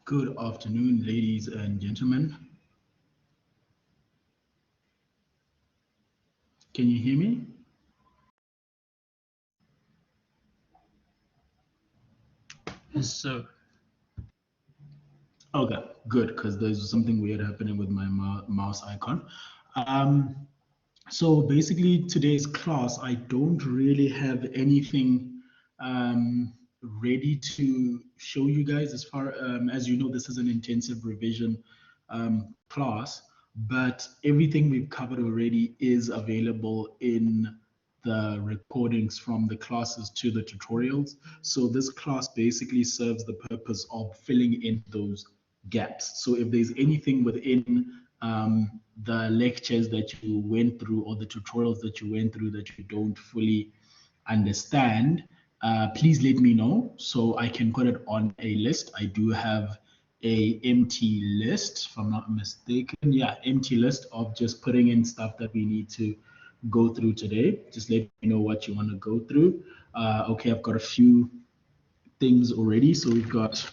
Good afternoon, ladies and gentlemen. Can you hear me? So, okay, good, because there's something weird happening with my mouse icon. So basically, today's class, I don't really have anything ready to show you guys. As far as you know, this is an intensive revision class, but everything we've covered already is available in the recordings from the classes to the tutorials. So this class basically serves the purpose of filling in those gaps. So if there's anything within the lectures that you went through or the tutorials that you went through that you don't fully understand, please let me know so I can put it on a list. I do have a empty list, if I'm not mistaken. Yeah, empty list of just putting in stuff that we need to go through today. Just let me know what you want to go through. Okay, I've got a few things already. So we've got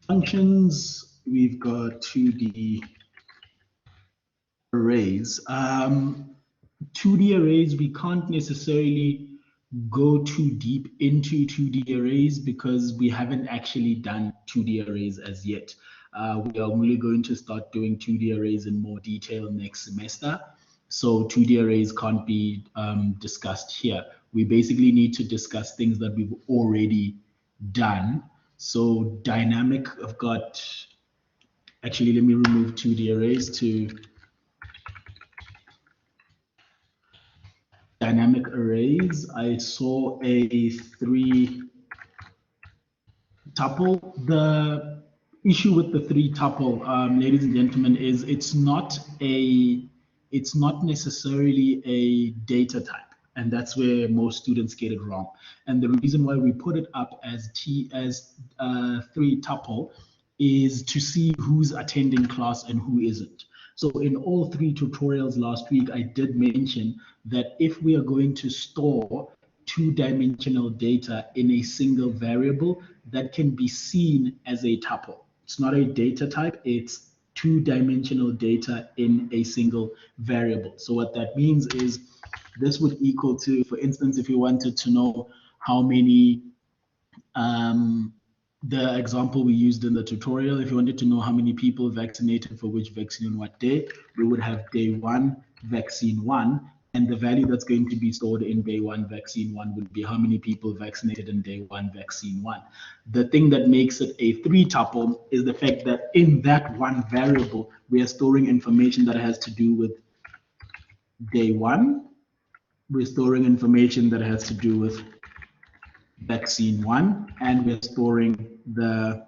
functions, we've got 2D arrays. 2D arrays, we can't necessarily go too deep into 2D arrays because we haven't actually done 2D arrays as yet. We are only going to start doing 2D arrays in more detail next semester. So 2D arrays can't be discussed here. We basically need to discuss things that we've already done. So dynamic, I've got, actually, let me remove 2D arrays to dynamic arrays. I saw a 3 tuple. The issue with the 3 tuple, ladies and gentlemen, is it's not necessarily a data type. And that's where most students get it wrong. And the reason why we put it up as 3 tuple is to see who's attending class and who isn't. So in all 3 tutorials last week, I did mention that if we are going to store 2-dimensional data in a single variable, that can be seen as a tuple. It's not a data type, it's 2-dimensional data in a single variable. So what that means is this would equal to, for instance, if you wanted to know how many, the example we used in the tutorial, if you wanted to know how many people vaccinated for which vaccine on what day, we would have day 1, vaccine 1, and the value that's going to be stored in day 1, vaccine 1 would be how many people vaccinated in day 1, vaccine 1. The thing that makes it a 3 tuple is the fact that in that one variable, we are storing information that has to do with day 1. We're storing information that has to do with vaccine 1, and we're storing the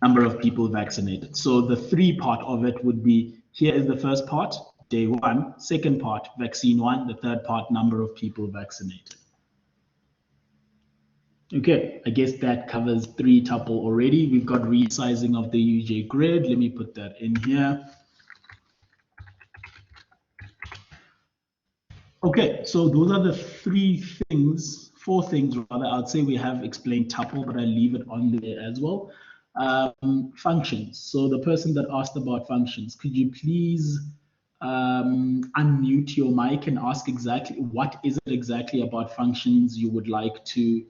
number of people vaccinated. So the 3 part of it would be, here is the first part, day 1, second part, vaccine 1, the third part, number of people vaccinated. Okay, I guess that covers 3 tuple already. We've got resizing of the UJ grid. Let me put that in here. Okay, so those are the 4 things rather. I'd say we have explained tuple, but I leave it on there as well. Functions. So the person that asked about functions, could you please unmute your mic and ask exactly what is it exactly about functions you would like to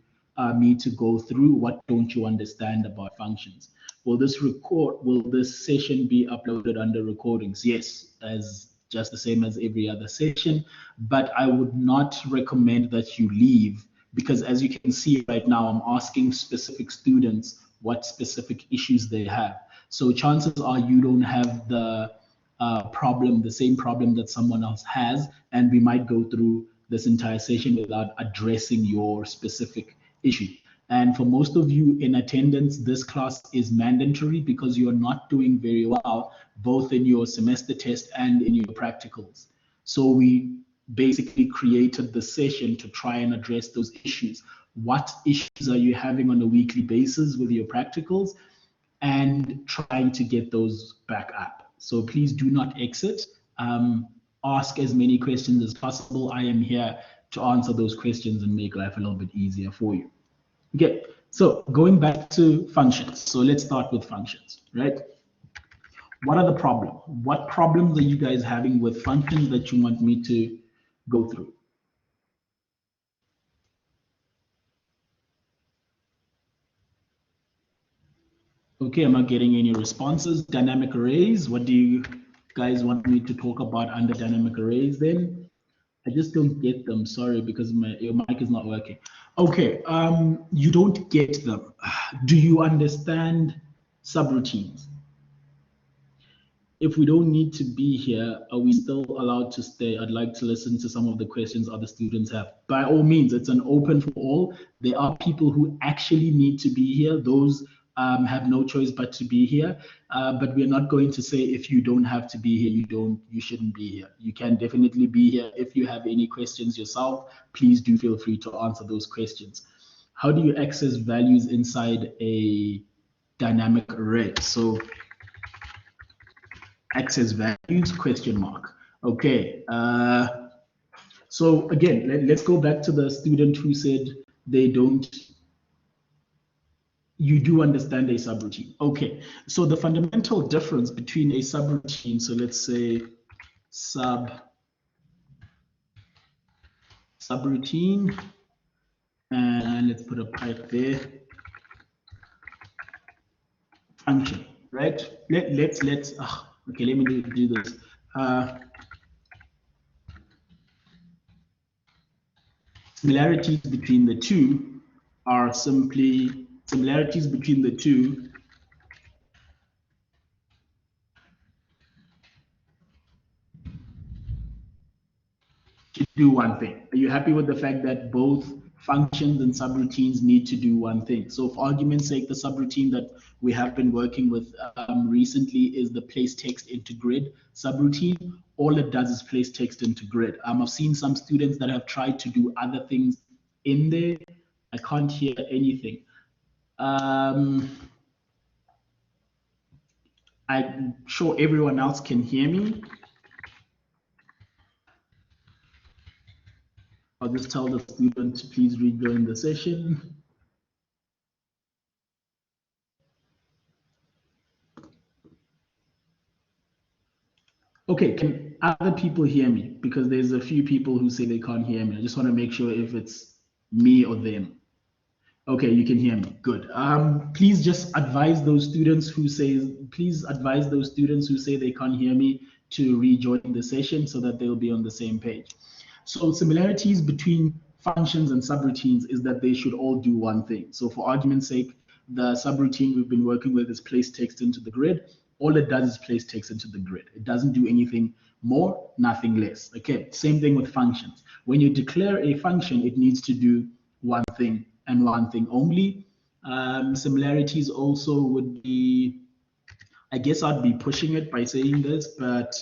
me to go through? What don't you understand about functions? Will this session be uploaded under recordings? Yes, as just the same as every other session, but I would not recommend that you leave, because as you can see right now, I'm asking specific students what specific issues they have. So chances are you don't have the same problem that someone else has, and we might go through this entire session without addressing your specific issue. And for most of you in attendance, this class is mandatory because you're not doing very well, both in your semester test and in your practicals. So we basically created the session to try and address those issues. What issues are you having on a weekly basis with your practicals, and trying to get those back up. So please do not exit. Ask as many questions as possible. I am here to answer those questions and make life a little bit easier for you. Okay, so going back to functions. So let's start with functions, right? What are the problems? What problems are you guys having with functions that you want me to go through? Okay, I'm not getting any responses. Dynamic arrays, what do you guys want me to talk about under dynamic arrays then? I just don't get them, sorry, because your mic is not working. Okay, you don't get them. Do you understand subroutines? If we don't need to be here, are we still allowed to stay? I'd like to listen to some of the questions other students have. By all means, it's an open for all. There are people who actually need to be here. Those have no choice but to be here. But we're not going to say if you don't have to be here, you shouldn't be here. You can definitely be here. If you have any questions yourself, please do feel free to answer those questions. How do you access values inside a dynamic array? So access values, question mark. Okay, so again, let's go back to the student who said they don't, you do understand a subroutine. Okay, so the fundamental difference between a subroutine, so let's say subroutine, and let's put a pipe there, function, right? Let's okay, let me do this. Similarities between the two are simply similarities between the two to do one thing. Are you happy with the fact that both functions and subroutines need to do one thing? So for argument's sake, the subroutine that we have been working with recently is the place text into grid subroutine. All it does is place text into grid. I've seen some students that have tried to do other things in there. I can't hear anything. I'm sure everyone else can hear me. I'll just tell the student to please rejoin the session. Okay, can other people hear me? Because there's a few people who say they can't hear me. I just want to make sure if it's me or them. Okay, you can hear me. Good. Please just advise those students who say they can't hear me to rejoin the session so that they'll be on the same page. So similarities between functions and subroutines is that they should all do one thing. So for argument's sake, the subroutine we've been working with is place text into the grid. All it does is place text into the grid. It doesn't do anything more, nothing less. Okay, same thing with functions. When you declare a function, it needs to do one thing and one thing only. Similarities also would be, I guess I'd be pushing it by saying this, but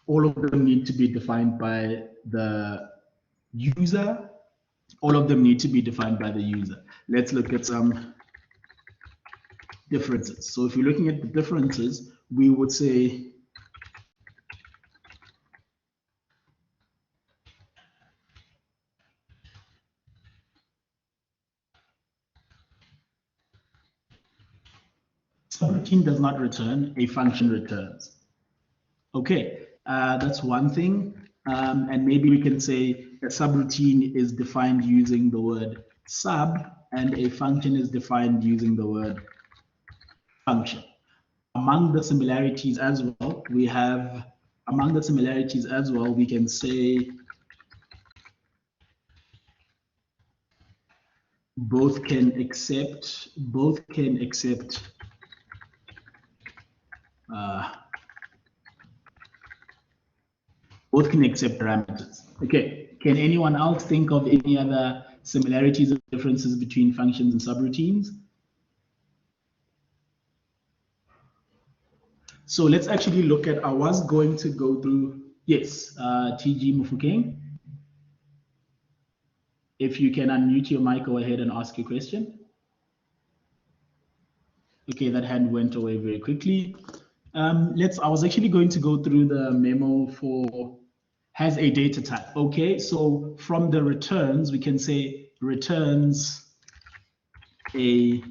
all of them need to be defined by the user. All of them need to be defined by the user. Let's look at some differences. So if you're looking at the differences, we would say subroutine does not return, a function returns. Okay, that's one thing. And maybe we can say a subroutine is defined using the word sub, and a function is defined using the word function. Among the similarities as well, we can say both can accept parameters. Okay, can anyone else think of any other similarities or differences between functions and subroutines? So let's actually look at, I was going to go through, yes, TG Mufukeng. If you can unmute your mic, go ahead and ask your question. Okay, that hand went away very quickly. I was actually going to go through the memo for has a data type. Okay, so from the returns, we can say returns a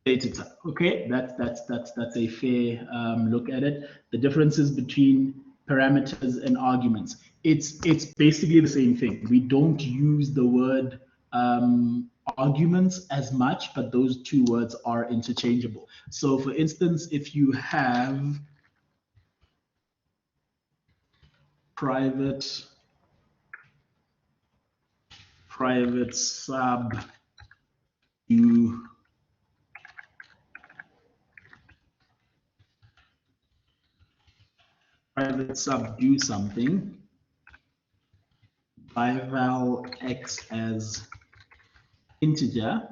data type. Okay, that's a fair look at it. The differences between parameters and arguments. It's basically the same thing. We don't use the word arguments as much, but those two words are interchangeable. So for instance, if you have private sub do something by val x as integer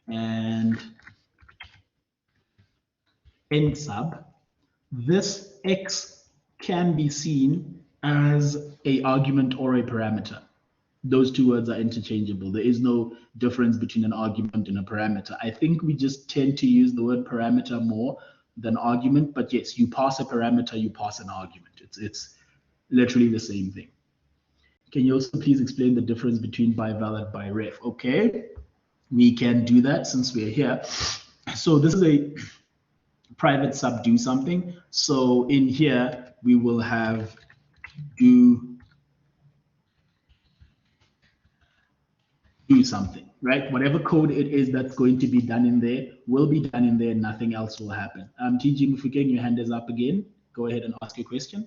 and n sub, this x can be seen as a argument or a parameter. Those two words are interchangeable. There is no difference between an argument and a parameter. I think we just tend to use the word parameter more than argument, but yes, you pass a parameter, you pass an argument. It's literally the same thing. Can you also please explain the difference between by val and by ref? Okay, we can do that since we're here. So this is a private sub do something. So in here, we will have do something, right? Whatever code it is that's going to be done in there will be done in there. Nothing else will happen. TG Mufukeng, your hand is up again. Go ahead and ask your question.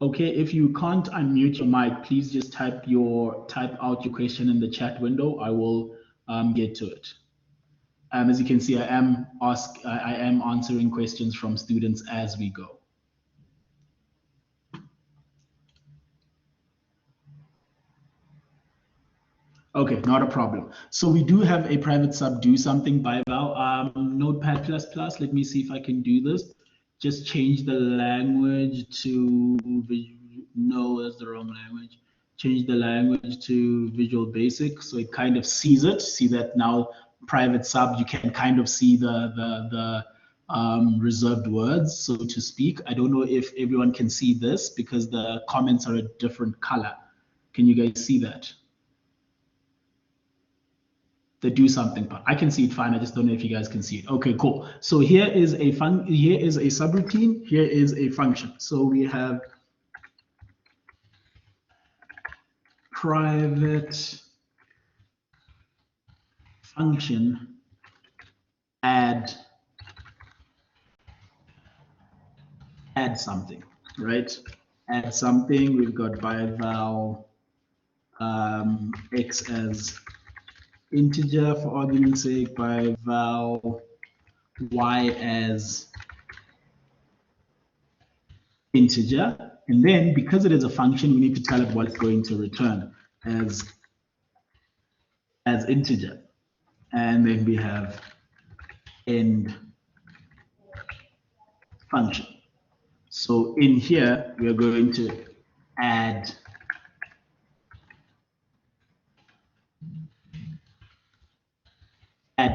Okay, if you can't unmute your mic, please just type out your question in the chat window. I will get to it. As you can see, I am answering questions from students as we go. Okay, not a problem. So we do have a private sub do something by val. Notepad++, let me see if I can do this. Just change the language to, no, that's the wrong language. Change the language to Visual Basic so it kind of sees it. See that now private sub, you can kind of see the reserved words, so to speak. I don't know if everyone can see this because the comments are a different color. Can you guys see that? The do something part. I can see it fine. I just don't know if you guys can see it. Okay, cool. So here is a subroutine. Here is a function. So we have private function add something, right? Add something. We've got by val x as integer, for argument's sake, by val y as integer, and then because it is a function, we need to tell it what it's going to return as integer, and then we have end function. So in here we are going to add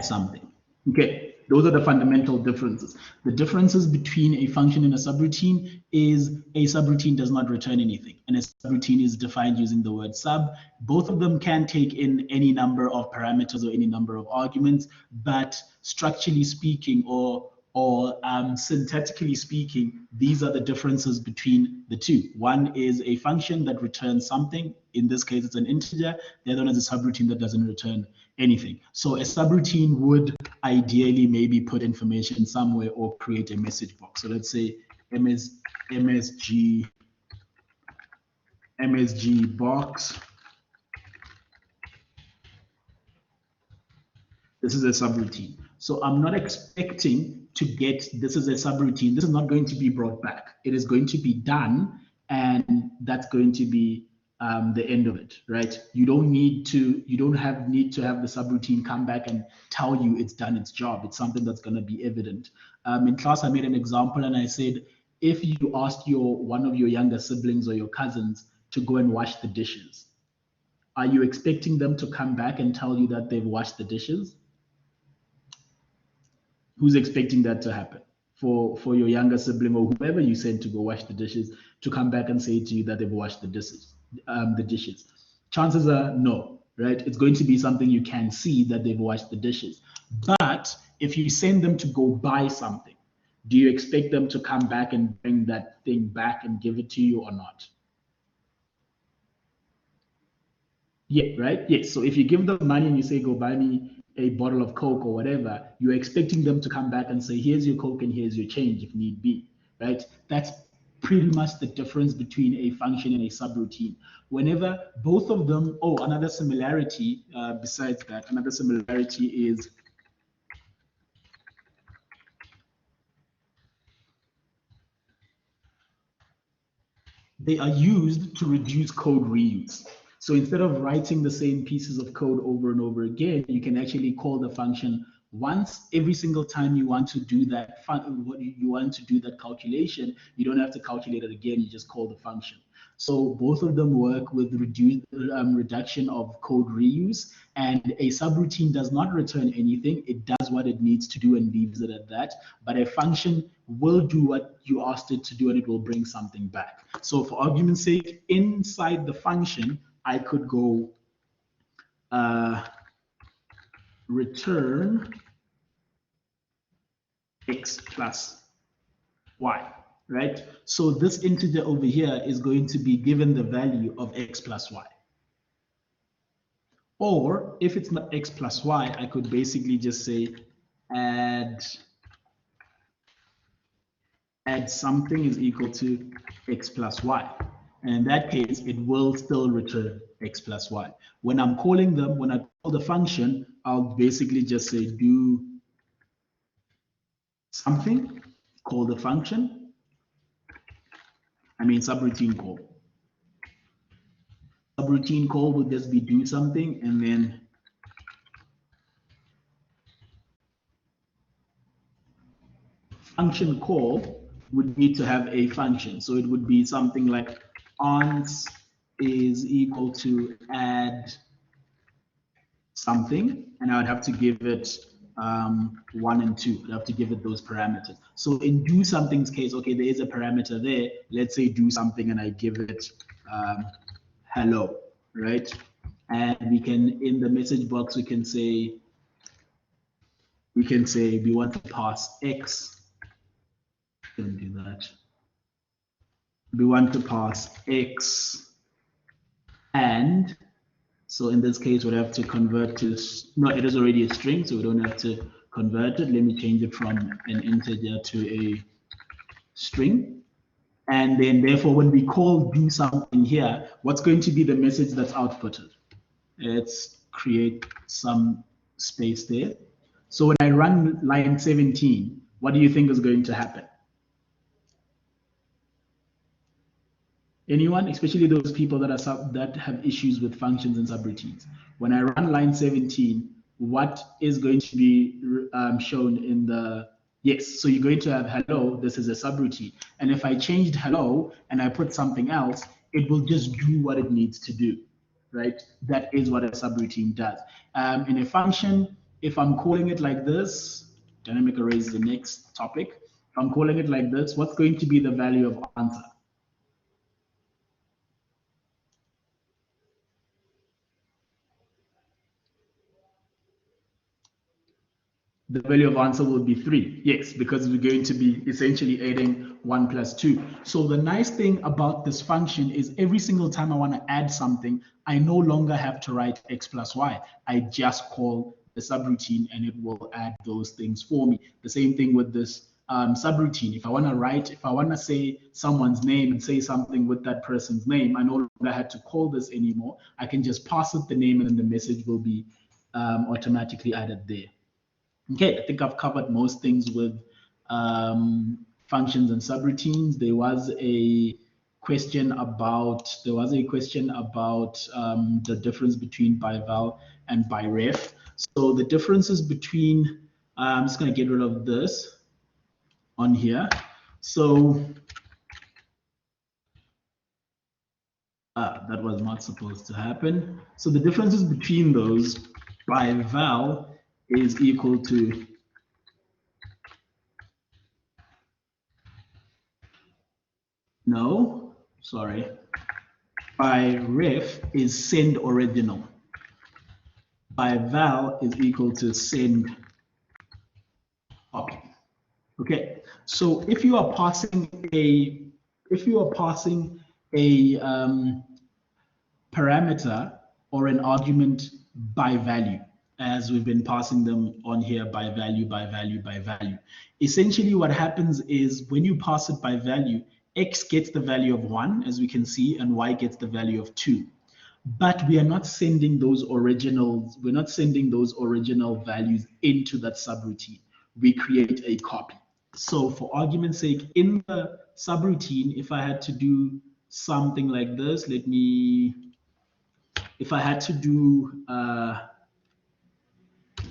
something. Okay, those are the fundamental differences. The differences between a function and a subroutine is a subroutine does not return anything, and a subroutine is defined using the word sub. Both of them can take in any number of parameters or any number of arguments, but structurally speaking or syntactically speaking, these are the differences between the two. One is a function that returns something. In this case, it's an integer. The other one is a subroutine that doesn't return anything. So a subroutine would ideally maybe put information somewhere or create a message box. So let's say MSG box. This is a subroutine. So I'm not expecting to get this is a subroutine. This is not going to be brought back. It is going to be done, and that's going to be the end of it, right? You don't need to have the subroutine come back and tell you it's done its job. It's something that's going to be evident. In class, I made an example and I said, if you asked one of your younger siblings or your cousins to go and wash the dishes, are you expecting them to come back and tell you that they've washed the dishes? Who's expecting that to happen? For your younger sibling or whoever you send to go wash the dishes to come back and say to you that they've washed the dishes. Chances are no, right? It's going to be something you can see that they've washed the dishes. But if you send them to go buy something, do you expect them to come back and bring that thing back and give it to you or not? Yeah, right? Yes. So if you give them money and you say, go buy me a bottle of Coke or whatever, you're expecting them to come back and say, here's your Coke and here's your change if need be, right? That's pretty much the difference between a function and a subroutine. Whenever both of them, oh, another similarity besides that, another similarity is they are used to reduce code reuse. So instead of writing the same pieces of code over and over again, you can actually call the function once every single time you want to do that you want to do that calculation. You don't have to calculate it again, you just call the function. So both of them work with reduction of code reuse, and a subroutine does not return anything. It does what it needs to do and leaves it at that. But a function will do what you asked it to do and it will bring something back. So for argument's sake, inside the function, I could go return x plus y, right? So this integer over here is going to be given the value of x plus y. Or if it's not x plus y, I could basically just say add something is equal to x plus y. And in that case, it will still return x plus y. When I'm calling them, when I call the function, I'll basically just say do something, call the function, subroutine call. Subroutine call would just be do something, and then function call would need to have a function. So it would be something like ans is equal to add something, and I would have to give it 1 and 2. I'd have to give it those parameters. So in do something's case, okay, there is a parameter there. Let's say do something, and I give it hello, right? And we can, in the message box, we can say we want to pass x. Don't do that. We want to pass x, and so in this case, we'd have to convert to, no, it is already a string, so we don't have to convert it. Let me change it from an integer to a string. And then therefore, when we call do something here, what's going to be the message that's outputted? Let's create some space there. So when I run line 17, what do you think is going to happen? Anyone, especially those people that have issues with functions and subroutines. When I run line 17, what is going to be shown in the, yes, so you're going to have hello, this is a subroutine. And if I changed hello and I put something else, it will just do what it needs to do, right? That is what a subroutine does. In a function, if I'm calling it like this, dynamic array is the next topic. If I'm calling it like this, what's going to be the value of answer? The value of answer will be 3. Yes, because we're going to be essentially adding 1 plus 2. So the nice thing about this function is every single time I want to add something, I no longer have to write x plus y. I just call the subroutine and it will add those things for me. The same thing with this subroutine. If I want to say someone's name and say something with that person's name, I no longer have to call this anymore. I can just pass it the name and then the message will be automatically added there. Okay, I think I've covered most things with functions and subroutines. There was a question about the difference between byval and byref. So the differences between, I'm just going to get rid of this on here. So That was not supposed to happen. So the differences between those by val is equal to no, sorry. By ref is send original. By val is equal to send copy. Okay, so if you are passing a parameter or an argument by value, as we've been passing them on here by value, by value, by value. Essentially what happens is when you pass it by value, x gets the value of 1, as we can see, and y gets the value of 2. But we are not sending those originals, we're not sending those original values into that subroutine. We create a copy. So for argument's sake, in the subroutine, if I had to do something like this, if I had to do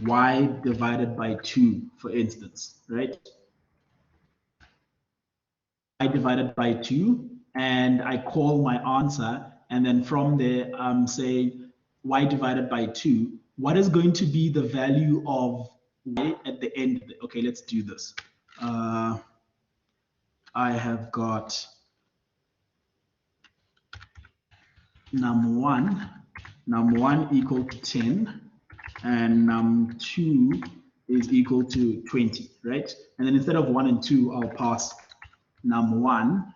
y divided by 2, for instance, right? Y divided by 2, and I call my answer, and then from there, I'm saying y divided by 2. What is going to be the value of y at the end? Okay, let's do this. I have got num1 equal to 10, and num2 is equal to 20, right? And then instead of 1 and 2, I'll pass num1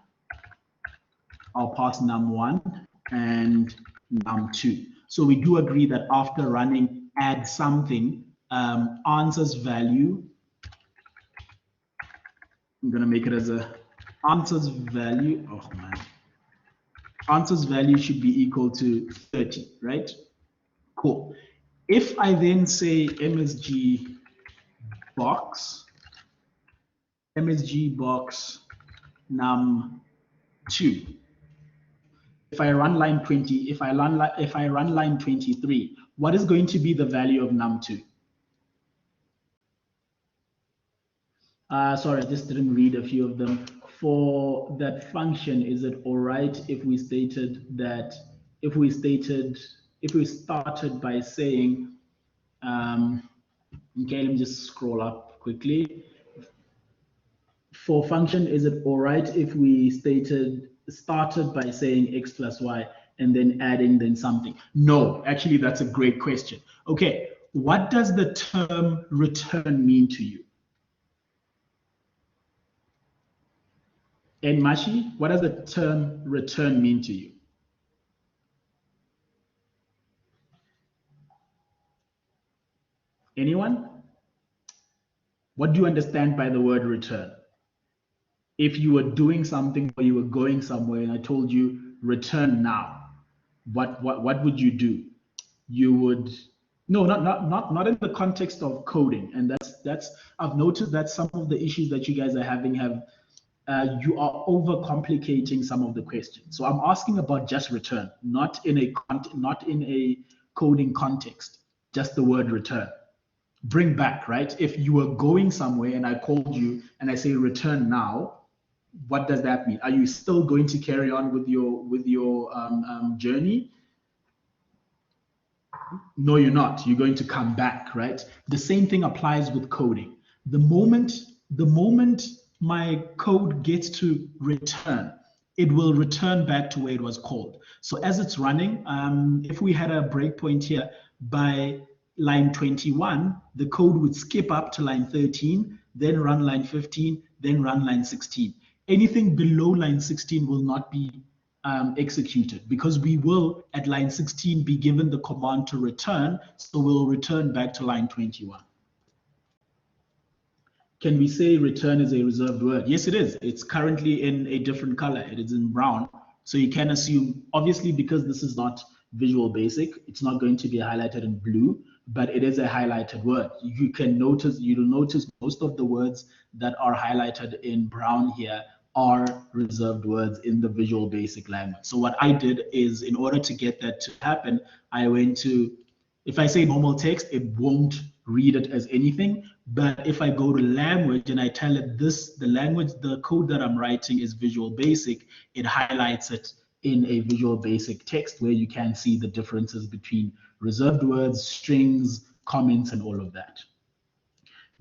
and num2. So we do agree that after running add something, answers value, I'm going to make it as a answers value, oh man, answers value should be equal to 30, right? Cool. If I then say MSG box num2, if I run line 20, if I run line 23, what is going to be the value of num2? Sorry, I just didn't read a few of them. For that function, is it all right if we stated that, if we started by saying, okay, let me just scroll up quickly. For function, is it all right if we started by saying x plus y and then adding then something? No, actually, that's a great question. Okay, what does the term return mean to you? And Mashi, what does the term return mean to you? Anyone? What do you understand by the word return? If you were doing something or you were going somewhere and I told you return now, what would you do? You would, no, not in the context of coding. And that's I've noticed that some of the issues that you guys are having you are overcomplicating some of the questions. So I'm asking about just return, not in a coding context, just the word return. Bring back, right? If you were going somewhere and I called you and I say return now, what does that mean? Are you still going to carry on with your journey? No, you're not. You're going to come back, right? The same thing applies with coding. The moment my code gets to return, it will return back to where it was called. So as it's running, if we had a breakpoint here by line 21, the code would skip up to line 13, then run line 15, then run line 16. Anything below line 16 will not be executed because we will at line 16 be given the command to return, so we'll return back to line 21. Can we say return is a reserved word? Yes, it is. It's currently in a different color. It is in brown. So you can assume, obviously, because this is not Visual Basic, it's not going to be highlighted in blue, but it is a highlighted word. You'll notice most of the words that are highlighted in brown here are reserved words in the Visual Basic language. So what I did is, in order to get that to happen, I went to, if I say normal text, it won't read it as anything. But if I go to language and I tell it the code that I'm writing is Visual Basic, it highlights it in a Visual Basic text where you can see the differences between reserved words, strings, comments, and all of that.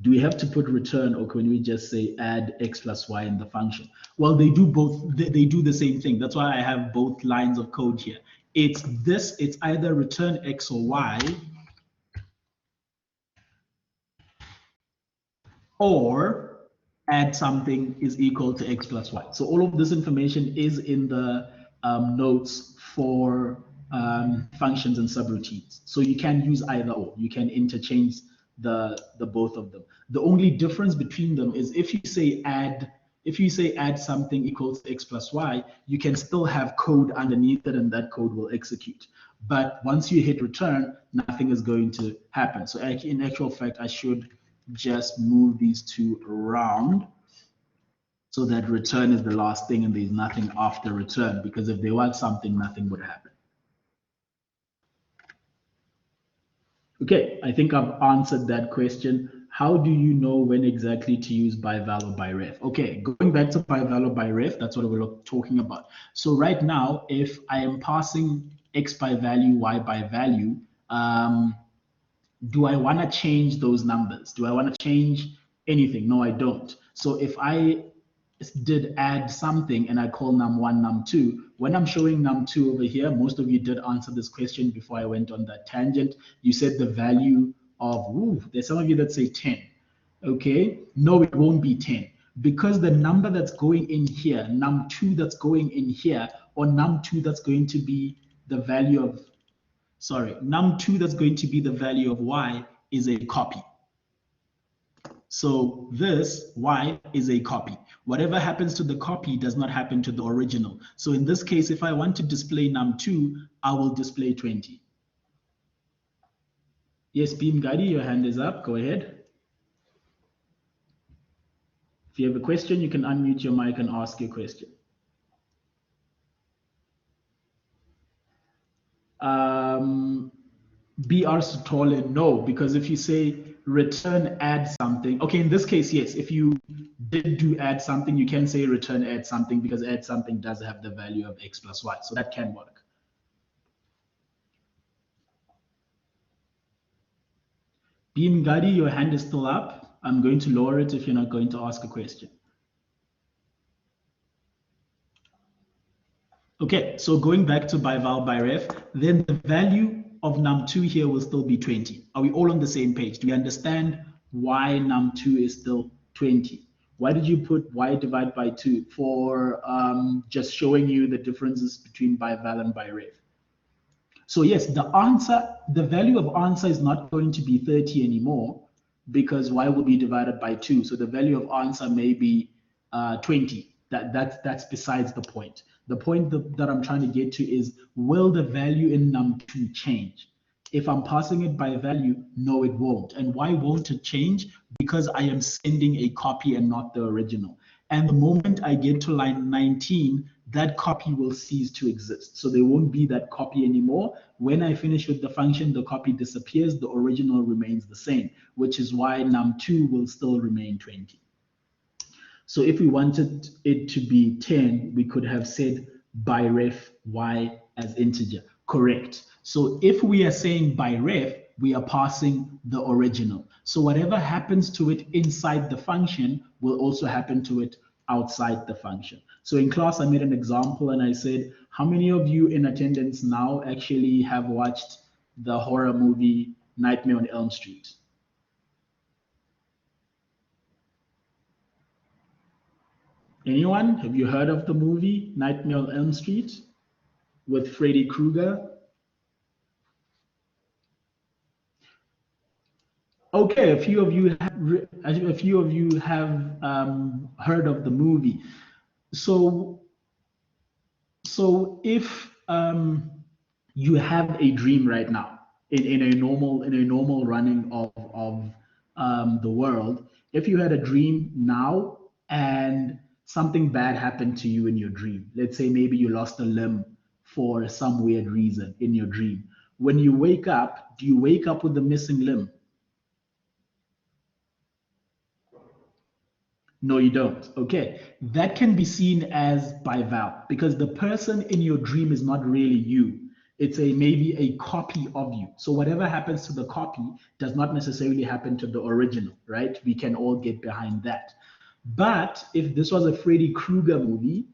Do we have to put return, or can we just say add x plus y in the function? Well, they do both, they do the same thing. That's why I have both lines of code here. It's either return x or y, or add something is equal to x plus y. So all of this information is in the notes for functions and subroutines. So you can use either or. You can interchange the both of them. The only difference between them is if you say add something equals to x plus y, you can still have code underneath it, and that code will execute. But once you hit return, nothing is going to happen. So in actual fact, I should just move these two around so that return is the last thing and there's nothing after return, because if there was something, nothing would happen. Okay, I think I've answered that question. How do you know when exactly to use by val or by ref? Okay, going back to by val or by ref, that's what we're talking about. So right now, if I am passing x by value, y by value, do I want to change those numbers? Do I want to change anything? No, I don't. So if I did add something and I call num1, num2, when I'm showing num2 over here, most of you did answer this question before I went on that tangent. You said the value of, there's some of you that say 10. Okay, no, it won't be 10, because the number that's going in here, num2 that's going in here, or num2 that's going to be the value of, num2 that's going to be the value of y is a copy. So this y is a copy. Whatever happens to the copy does not happen to the original. So in this case, if I want to display num2, I will display 20. Yes, Beam Gadi, your hand is up. Go ahead. If you have a question, you can unmute your mic and ask your question. BR Sutole, no, because if you say return add something, okay, in this case, yes, if you did do add something, you can say return add something, because add something does have the value of x plus y, so that can work. Beam Gadi, your hand is still up. I'm going to lower it if you're not going to ask a question. Okay, so going back to by val by ref, then the value of num2 here will still be 20. Are we all on the same page? Do we understand why num2 is still 20? Why did you put y divided by 2? For just showing you the differences between by val and by ref. So yes, the value of answer is not going to be 30 anymore, because y will be divided by 2. So the value of answer may be 20. That's besides the point. The point that I'm trying to get to is, will the value in num2 change? If I'm passing it by value, no, it won't. And why won't it change? Because I am sending a copy and not the original. And the moment I get to line 19, that copy will cease to exist. So there won't be that copy anymore. When I finish with the function, the copy disappears, the original remains the same, which is why num2 will still remain 20. So if we wanted it to be 10, we could have said by ref y as integer. Correct. So if we are saying by ref, we are passing the original. So whatever happens to it inside the function will also happen to it outside the function. So in class, I made an example and I said, how many of you in attendance now actually have watched the horror movie Nightmare on Elm Street? Anyone? Have you heard of the movie Nightmare on Elm Street with Freddy Krueger? Okay, a few of you have heard of the movie. So if you have a dream right now in a normal running of the world, if you had a dream now and something bad happened to you in your dream, let's say maybe you lost a limb for some weird reason in your dream. When you wake up, do you wake up with the missing limb? No, you don't. Okay. That can be seen as bival because the person in your dream is not really you. It's a maybe a copy of you. So whatever happens to the copy does not necessarily happen to the original, right? We can all get behind that. But if this was a Freddy Krueger movie,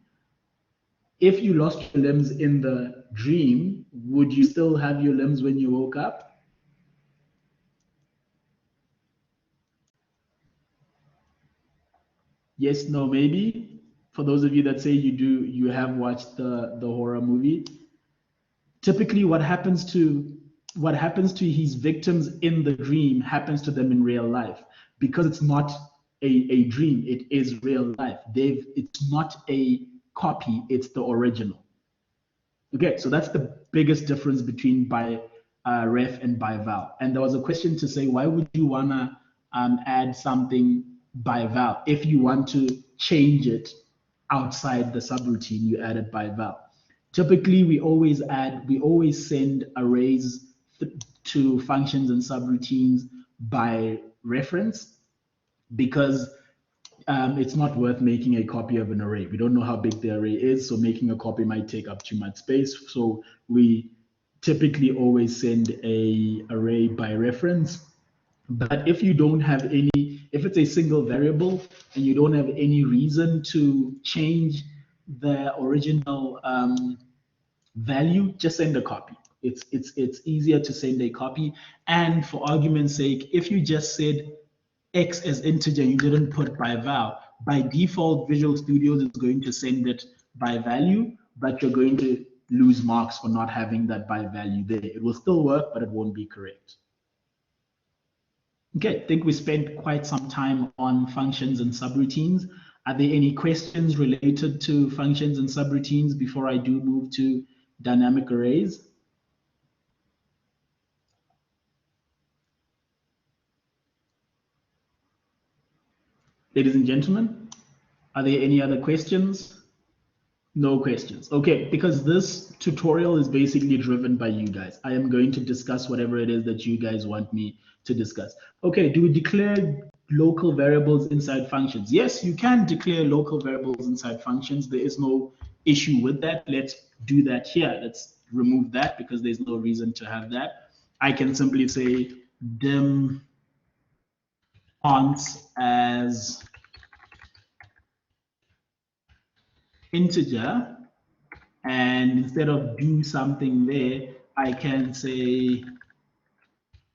if you lost your limbs in the dream, would you still have your limbs when you woke up? Yes, no, maybe. For those of you that say you do, you have watched the horror movie. Typically, what happens to his victims in the dream happens to them in real life because it's not a dream. It is real life. It's not a copy. It's the original. Okay, so that's the biggest difference between by ref and by val. And there was a question to say, why would you wanna add something by val if you want to change it outside the subroutine? You add it by val. Typically, we always send arrays to functions and subroutines by reference because it's not worth making a copy of an array. We don't know how big the array is, so making a copy might take up too much space. So we typically always send a array by reference. But if you don't have if it's a single variable and you don't have any reason to change the original value, just send a copy. It's easier to send a copy. And for argument's sake, if you just said X as integer, you didn't put by val, by default, Visual Studios is going to send it by value, but you're going to lose marks for not having that by value there. It will still work, but it won't be correct. Okay, I think we spent quite some time on functions and subroutines. Are there any questions related to functions and subroutines before I do move to dynamic arrays? Ladies and gentlemen, are there any other questions? No questions. Okay, because this tutorial is basically driven by you guys. I am going to discuss whatever it is that you guys want me to discuss. Okay, do we declare local variables inside functions? Yes, you can declare local variables inside functions. There is no issue with that. Let's do that here. Let's remove that because there's no reason to have that. I can simply say dim fonts as integer, and instead of do something there, I can say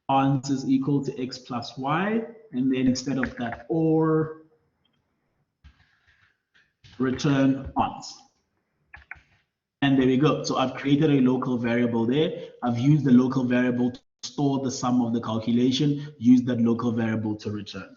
ons is equal to x plus y, and then instead of that or, return ons. And there we go. So I've created a local variable there. I've used the local variable to store the sum of the calculation, use that local variable to return.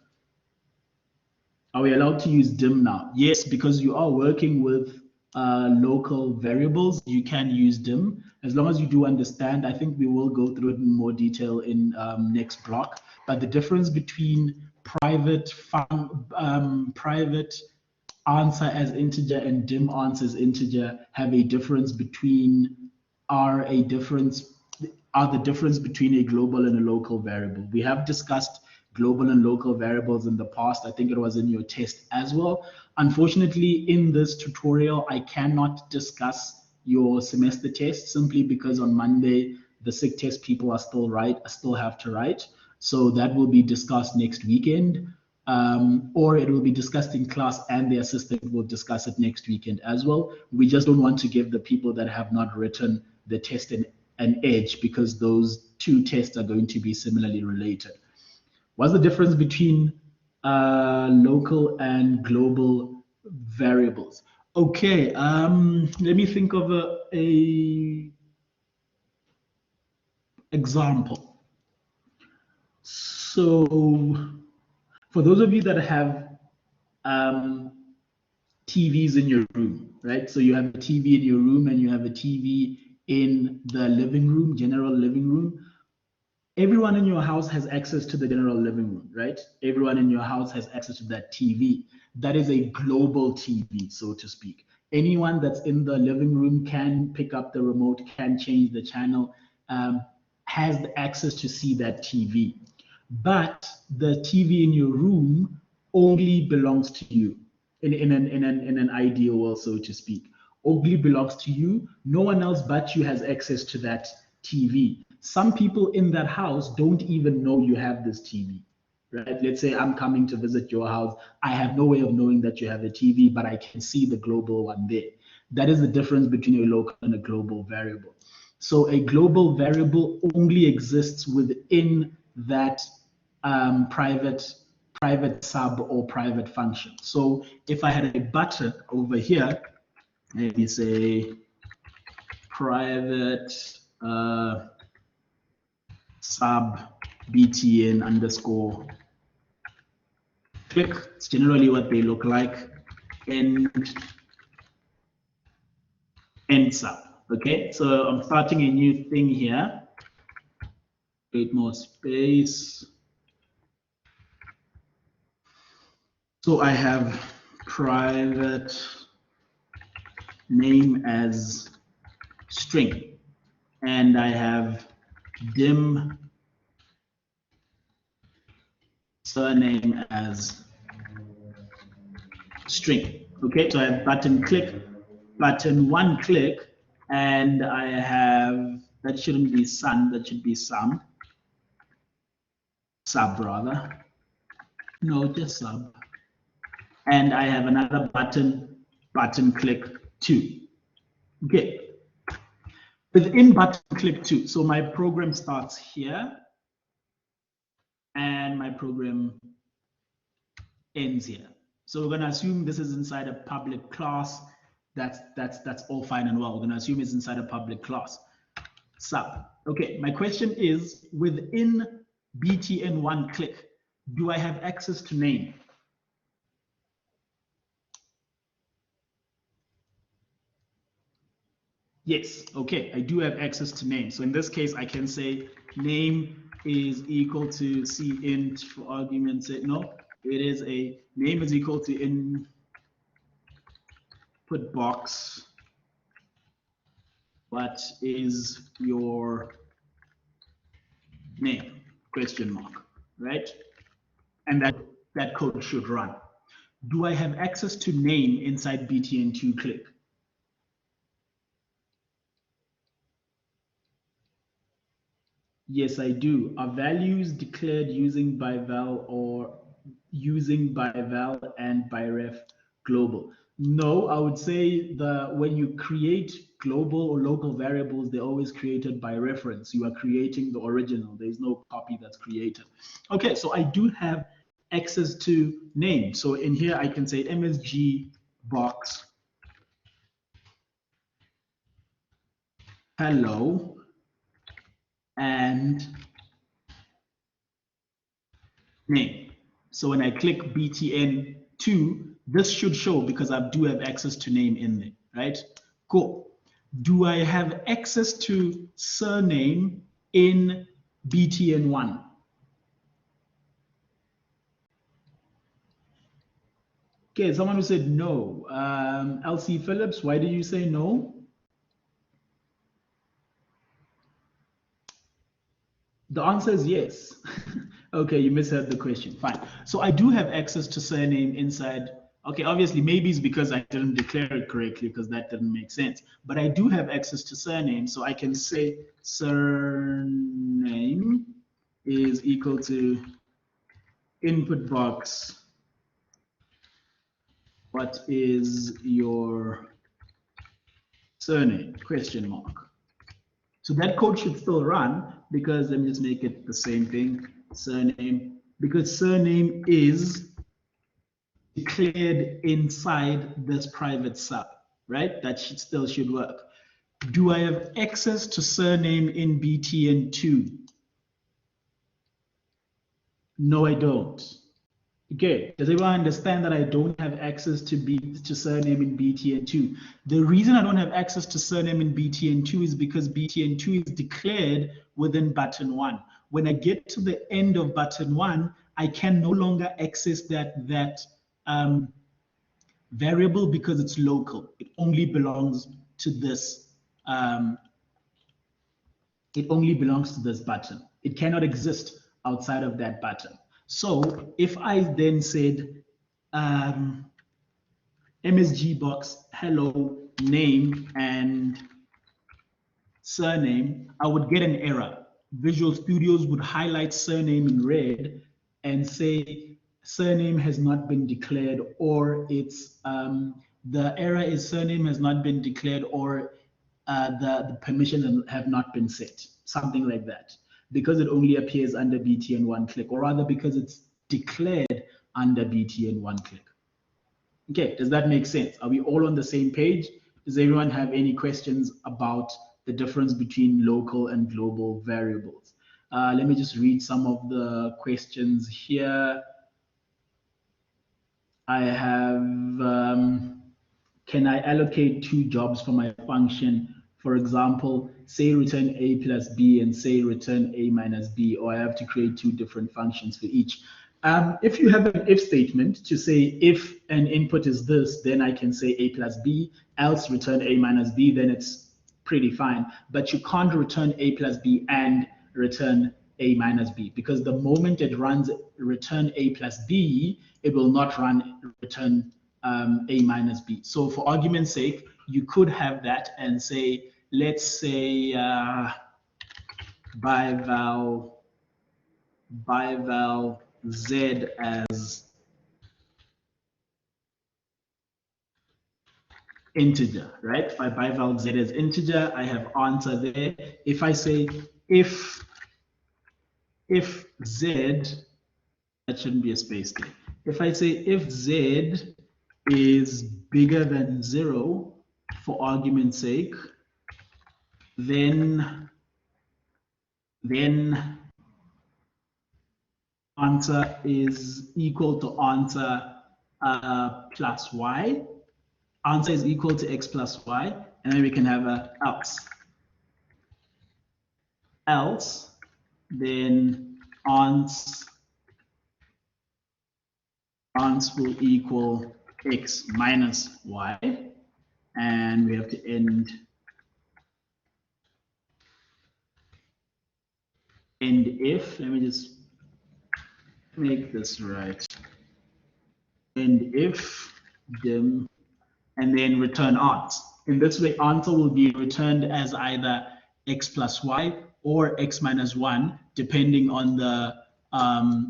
Are we allowed to use dim now? Yes, because you are working with local variables, you can use dim as long as you do understand. I think we will go through it in more detail in next block. But the difference between private answer as integer and dim answer as integer have a difference between are the difference between a global and a local variable. We have discussed global and local variables in the past. I think it was in your test as well. Unfortunately, in this tutorial, I cannot discuss your semester test simply because on Monday, the SIG test people are still have to write. So that will be discussed next weekend, or it will be discussed in class and the assistant will discuss it next weekend as well. We just don't want to give the people that have not written the test an edge because those two tests are going to be similarly related. What's the difference between local and global variables? Okay, let me think of a example. So for those of you that have TVs in your room, right? So you have a TV in your room and you have a TV in the living room, general living room. Everyone in your house has access to the general living room, right? Everyone in your house has access to that TV. That is a global TV, so to speak. Anyone that's in the living room can pick up the remote, can change the channel, has the access to see that TV. But the TV in your room only belongs to you in an ideal world, so to speak. Only belongs to you. No one else but you has access to that TV. Some people in that house don't even know you have this TV, right? Let's say I'm coming to visit your house. I have no way of knowing that you have a TV, but I can see the global one there. That is the difference between a local and a global variable. So a global variable only exists within that private sub or private function. So if I had a button over here, let me say private sub btn underscore click. It's generally what they look like. End sub. Okay, so I'm starting a new thing here. Create more space. So I have private name as string, and I have dim surname as string. Okay, so I have button click, button one click, and I have, that shouldn't be sun, that should be sub rather. No, just sub. And I have another button click 2. Okay. Within button click 2, so my program starts here and my program ends here. So we're going to assume this is inside a public class. That's all fine and well. We're going to assume it's inside a public class. Sub. Okay, my question is, within btn1 click, do I have access to name? Yes, okay, I do have access to name. So in this case, I can say name is equal to cint for argument's sake. No, it is a name is equal to input box. What is your name? Question mark, right? And that code should run. Do I have access to name inside btn2 click? Yes, I do. Are values declared using by val or using by val and by ref global? No, I would say when you create global or local variables, they're always created by reference. You are creating the original. There's no copy that's created. Okay, so I do have access to name. So in here, I can say MSG box hello and name. So when I click btn2, this should show because I do have access to name in there, right? Cool. Do I have access to surname in btn1? Okay, someone who said no. LC Phillips, why did you say no? The answer is yes. Okay, you misheard the question. Fine. So I do have access to surname inside. Okay, obviously, maybe it's because I didn't declare it correctly because that didn't make sense. But I do have access to surname, so I can say surname is equal to input box. What is your surname? Question mark. So that code should still run because let me just make it the same thing, surname, because surname is declared inside this private sub, right? That still should work. Do I have access to surname in btn2? No, I don't. Okay, does everyone understand that I don't have access to surname in btn2? The reason I don't have access to surname in btn2 is because btn2 is declared within button 1. When I get to the end of button 1, I can no longer access that variable because it's local. It only belongs to this. It only belongs to this button. It cannot exist outside of that button. So if I then said MSG box, hello, name, and surname, I would get an error. Visual Studios would highlight surname in red and say surname has not been declared, or it's the error is surname has not been declared, or the permissions have not been set, something like that, because it only appears under BTN one click, or rather because it's declared under BTN one click. Okay, does that make sense? Are we all on the same page? Does everyone have any questions about the difference between local and global variables? Let me just read some of the questions here. I have, can I allocate two jobs for my function? For example, say return A plus B and say return A minus B, or I have to create two different functions for each. If you have an if statement to say if an input is this, then I can say A plus B, else return A minus B, then it's pretty fine. But you can't return A plus B and return A minus B, because the moment it runs return A plus B, it will not run return A minus B. So for argument's sake, you could have that and say, let's say bival Z as integer, right? If I bival Z as integer, I have answer there. If I say if Z, that shouldn't be a space there. If I say if Z is bigger than 0, for argument's sake, then answer is equal to answer plus y. Answer is equal to x plus y, and then we can have a else. Else, then ans will equal x minus y, and we have to end if. Let me just make this right. And if dim, and then return ans. In this way, answer will be returned as either x plus y or x minus 1, depending on the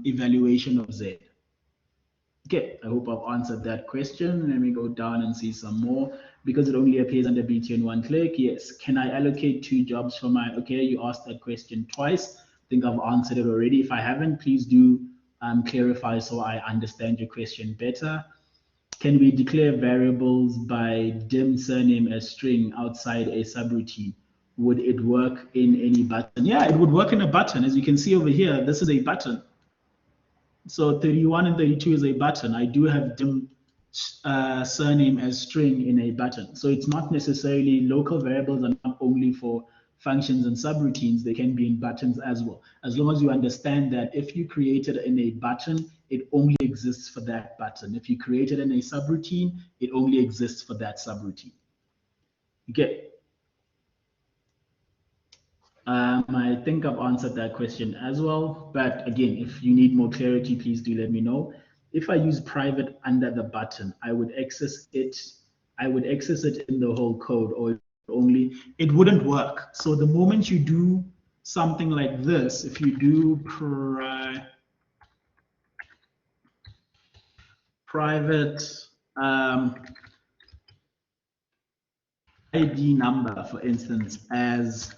evaluation of z. Okay, I hope I've answered that question. Let me go down and see some more. Because it only appears under BTN one click, yes. Can I allocate two jobs for my, okay, you asked that question twice. I think I've answered it already. If I haven't, please do clarify so I understand your question better. Can we declare variables by dim surname as string outside a subroutine? Would it work in any button? Yeah, it would work in a button. As you can see over here, this is a button. So 31 and 32 is a button. I do have dim surname as string in a button. So it's not necessarily local variables are not only for functions and subroutines, they can be in buttons as well. As long as you understand that if you create it in a button, it only exists for that button. If you create it in a subroutine, it only exists for that subroutine. Okay. I think I've answered that question as well. But again, if you need more clarity, please do let me know. If I use private under the button, I would access it. I would access it in the whole code, or only it wouldn't work. So the moment you do something like this, if you do private ID number, for instance, as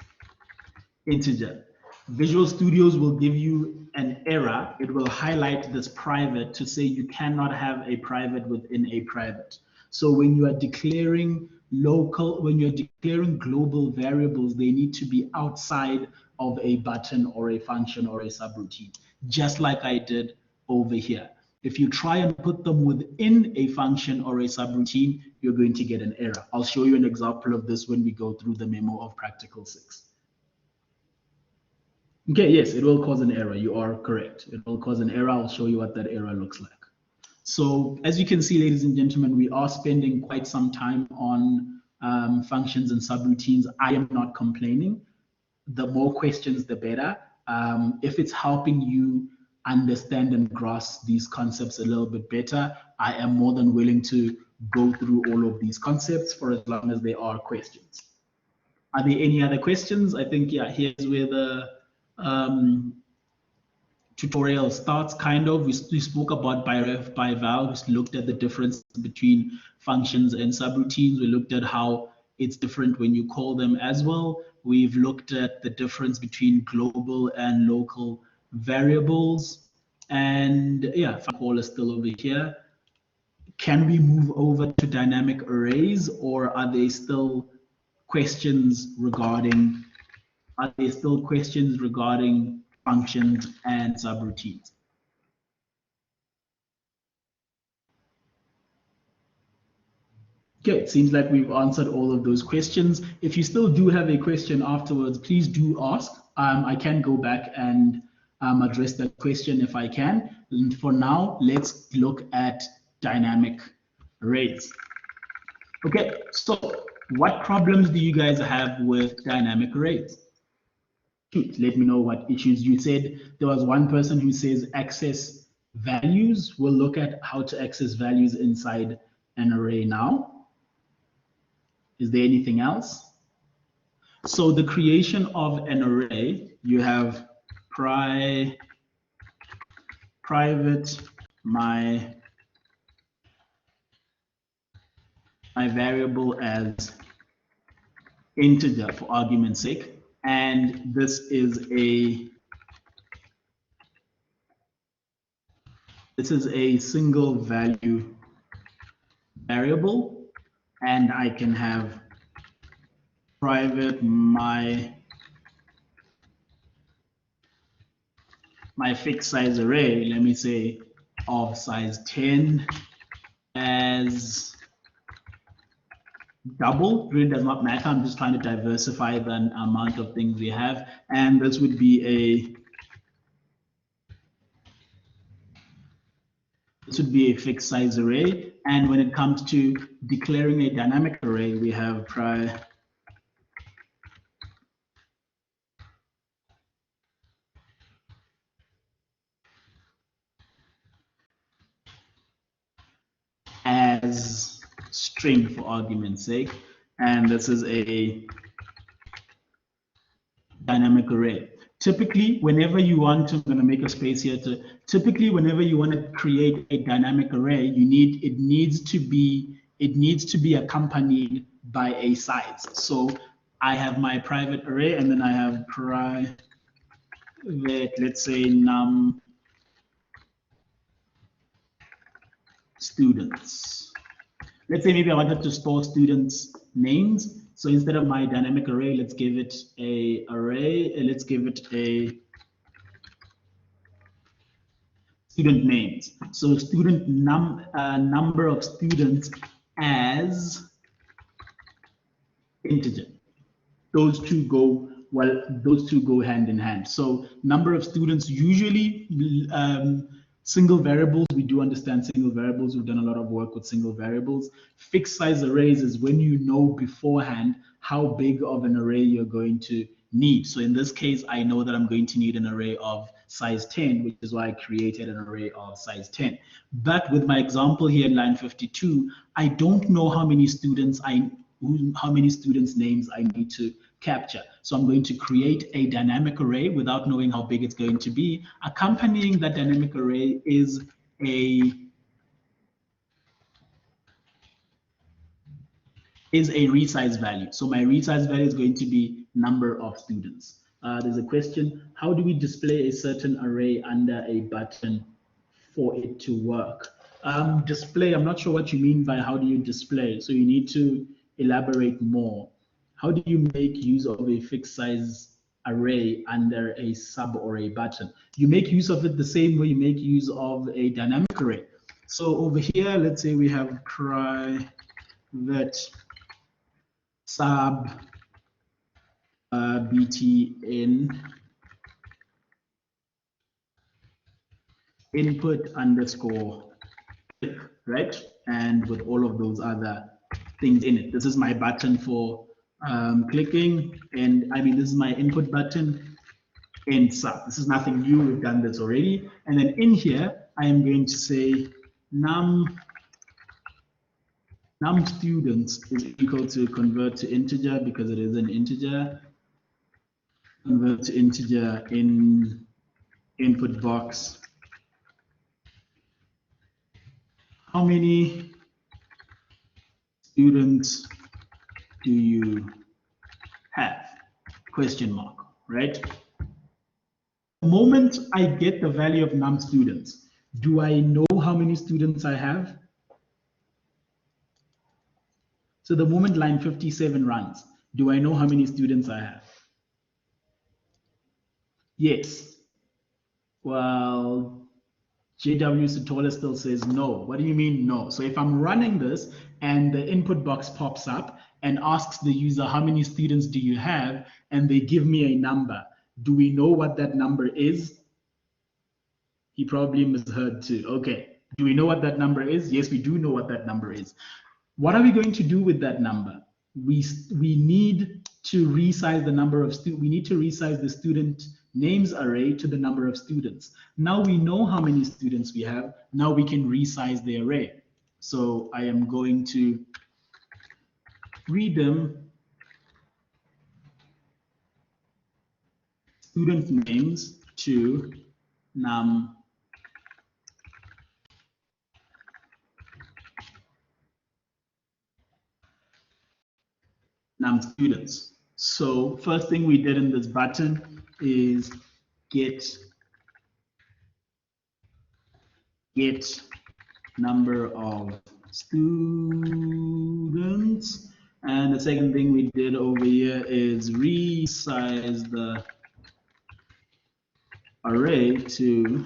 integer, Visual Studios will give you an error. It will highlight this private to say you cannot have a private within a private. So when you are declaring local, when you're declaring global variables, they need to be outside of a button or a function or a subroutine, just like I did over here. If you try and put them within a function or a subroutine, you're going to get an error. I'll show you an example of this when we go through the memo of practical 6. Okay, yes, it will cause an error. You are correct. It will cause an error. I'll show you what that error looks like. So as you can see, ladies and gentlemen, we are spending quite some time on functions and subroutines. I am not complaining. The more questions, the better. If it's helping you understand and grasp these concepts a little bit better, I am more than willing to go through all of these concepts for as long as there are questions. Are there any other questions? I think, yeah, here's where the tutorial starts, kind of. We spoke about biref, bival. We looked at the difference between functions and subroutines. We looked at how it's different when you call them as well. We've looked at the difference between global and local variables. And yeah, call is still over here. Can we move over to dynamic arrays, or are there still questions regarding functions and subroutines? Okay, it seems like we've answered all of those questions. If you still do have a question afterwards, please do ask. I can go back and address that question if I can. And for now, let's look at dynamic arrays. Okay, so what problems do you guys have with dynamic arrays? Let me know what issues. You said there was one person who says access values. We'll look at how to access values inside an array now. Is there anything else? So the creation of an array, you have private my variable as integer for argument's sake, and this is a single value variable, and I can have private my fixed size array, let me say of size 10 as double. Really does not matter. I'm just trying to diversify the amount of things we have, and this would be a fixed size array. And when it comes to declaring a dynamic array, we have as string for argument's sake, and this is a dynamic array. Typically, whenever you want to, I'm going to make a space here to, typically whenever you want to create a dynamic array, it needs to be accompanied by a size. So I have my private array, and then I have private, let's say num students. Let's say maybe I wanted to store students' names. So instead of my dynamic array, let's give it a array. Let's give it a student names. So student number of students as integer. Those two go hand in hand. So number of students, usually single variables, we do understand single variables. We've done a lot of work with single variables. Fixed size arrays is when you know beforehand how big of an array you're going to need. So in this case, I know that I'm going to need an array of size 10, which is why I created an array of size 10. But with my example here in line 52, I don't know how many students names I need to capture. So I'm going to create a dynamic array without knowing how big it's going to be. Accompanying that dynamic array is a resize value. So my resize value is going to be number of students. There's a question, how do we display a certain array under a button for it to work? Display, I'm not sure what you mean by how do you display. So you need to elaborate more. How do you make use of a fixed size array under a sub or a button? You make use of it the same way you make use of a dynamic array. So over here, let's say we have private sub btn input underscore click, right? And with all of those other things in it. This is my button for clicking, and I mean, this is my input button. in sub. This is nothing new, we've done this already. And then in here, I am going to say num students is equal to convert to integer because it is an integer. Convert to integer in input box. How many students do you have? Question mark, right? The moment I get the value of num students, do I know how many students I have? So the moment line 57 runs, do I know how many students I have? Yes. Well, JW Satola still says no. What do you mean no? So if I'm running this and the input box pops up and asks the user how many students do you have, and they give me a number, do we know what that number is? He probably misheard too. Okay. Do we know what that number is? Yes, we do know what that number is. What are we going to do with that number? We need to resize the number of students. We need to resize the student names array to the number of students. Now we know how many students we have. Now we can resize the array. So I am going to redim student names to num students. So first thing we did in this button is get number of students. And the second thing we did over here is resize the array to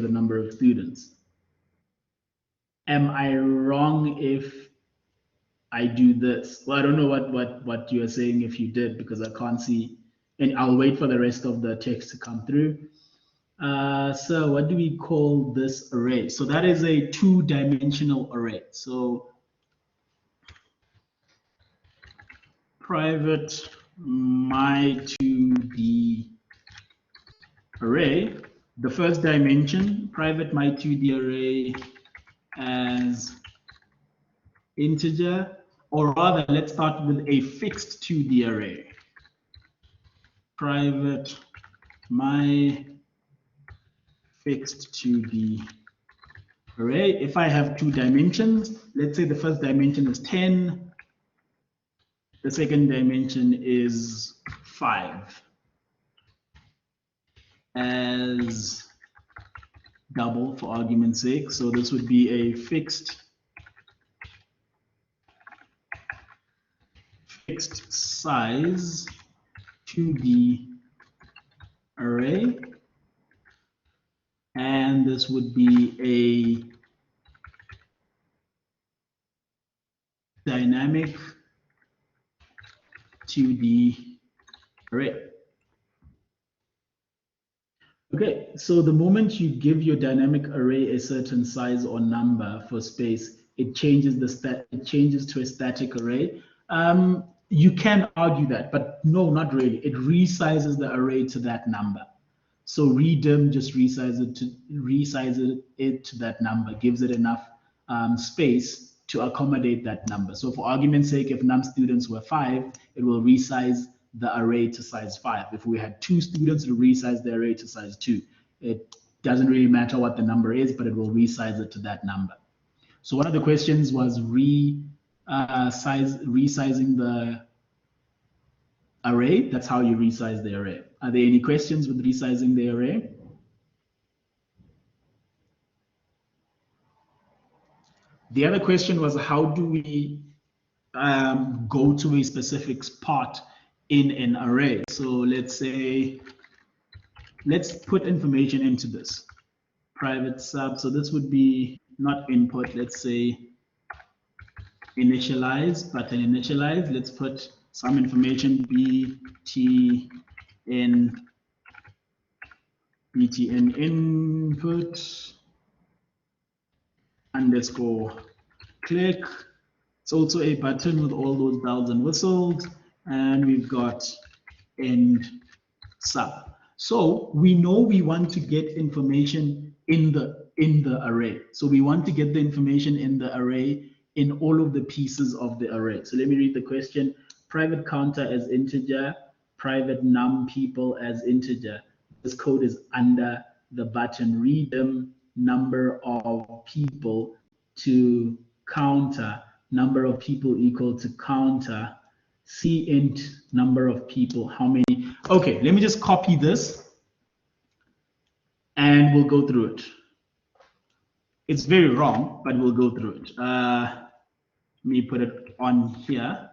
the number of students. Am I wrong if I do this? Well, I don't know what you're saying if you did, because I can't see, and I'll wait for the rest of the text to come through. So what do we call this array? So that is a two-dimensional array. So private my2d array, the first dimension, private my2d array as integer, or rather, let's start with a fixed 2D array. Private my fixed 2D array. If I have two dimensions, let's say the first dimension is 10, the second dimension is 5, as double for argument's sake. So this would be a fixed size 2D array, and this would be a dynamic 2D array. Okay, so the moment you give your dynamic array a certain size or number for space, it changes to a static array. You can argue that, but no, not really. It resizes the array to that number. So redim just resizes it to that number, gives it enough space to accommodate that number. So for argument's sake, if num students were 5, it will resize the array to size 5. If we had 2 students, it will resize the array to size 2. It doesn't really matter what the number is, but it will resize it to that number. So one of the questions was resizing the array. That's how you resize the array. Are there any questions with resizing the array? The other question was, how do we go to a specific spot in an array? So let's put information into this private sub. So this would be not input, let's say initialize, button initialize. Let's put some information btn input underscore click It's also a button with all those bells and whistles, and we've got end sub. So we know we want to get information in the array. So we want to get the information in the array in all of the pieces of the array. So let me read the question. Private counter as integer, private num people as integer. This code is under the button read them number of people to counter, number of people equal to counter, cint number of people, how many? Okay, let me just copy this and we'll go through it. It's very wrong, but we'll go through it. Let me put it on here.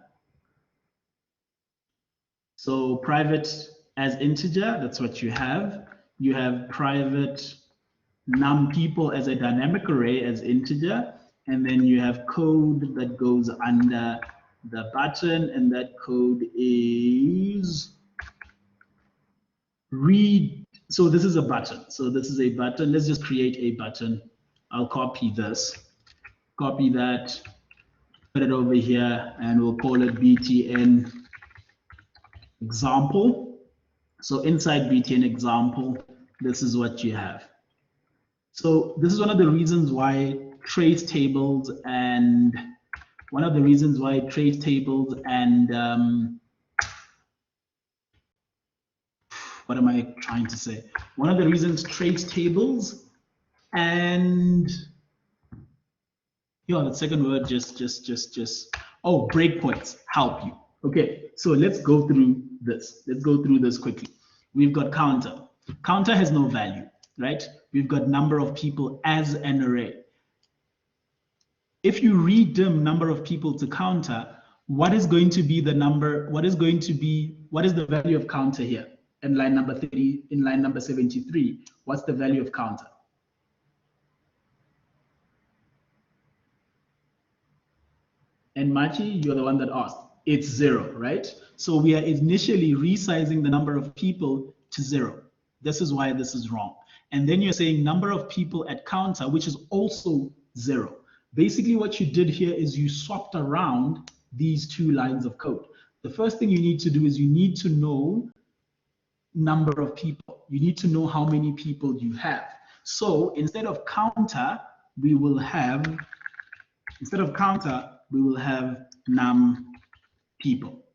So private as integer, that's what you have. You have private num people as a dynamic array as integer, and then you have code that goes under the button, and that code is read. So this is a button. So this is a button. Let's just create a button. I'll copy this, copy that, put it over here, and we'll call it btn example. So inside btn example, this is what you have. So this is one of the reasons why trace tables and what am I trying to say? One of the reasons trace tables and the second word oh, breakpoints help you. Okay, so let's go through this. Let's go through this quickly. We've got counter. Counter has no value, right? We've got number of people as an array. If you redim number of people to counter, what is going to be the number? What is the value of counter here? In line number 30, in line number 73, what's the value of counter? And Machi, you're the one that asked. It's 0, right? So we are initially resizing the number of people to 0. This is why this is wrong. And then you're saying number of people at counter, which is also 0. Basically, what you did here is you swapped around these two lines of code. The first thing you need to do is you need to know number of people. You need to know how many people you have. So instead of counter, we will have num people,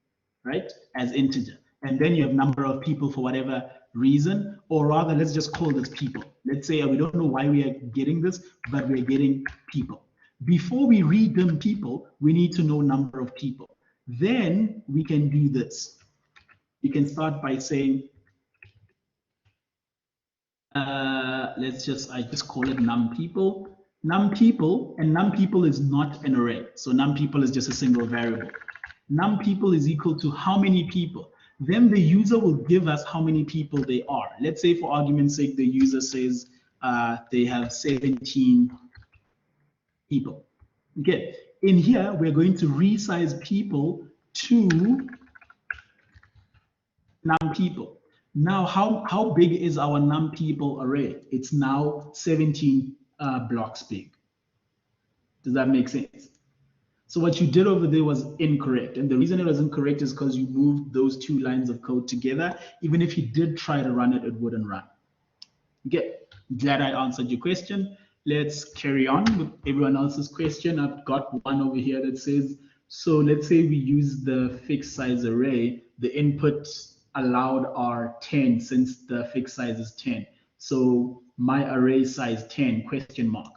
right, as integer. And then you have number of people for whatever reason, or rather, let's just call this people. Let's say we don't know why we are getting this, but we're getting people. Before we read them people, we need to know number of people. Then we can do this. You can start by saying, I just call it num people. Num people, and num people is not an array. So num people is just a single variable. Num people is equal to how many people. Then the user will give us how many people they are. Let's say for argument's sake, the user says they have 17 people. Okay, in here, we're going to resize people to num people. Now, how big is our num people array? It's now 17 blocks big. Does that make sense? So what you did over there was incorrect. And the reason it was incorrect is because you moved those two lines of code together. Even if you did try to run it, it wouldn't run. Okay, glad I answered your question. Let's carry on with everyone else's question. I've got one over here that says, so let's say we use the fixed size array. The inputs allowed are 10 since the fixed size is 10. So my array size 10, question mark.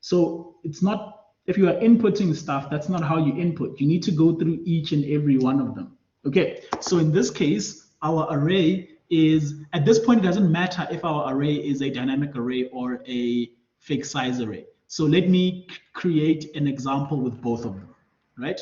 So it's not, if you are inputting stuff, that's not how you input. You need to go through each and every one of them. Okay, so in this case, our array is, at this point, it doesn't matter if our array is a dynamic array or a fixed size array. So let me create an example with both of them, right?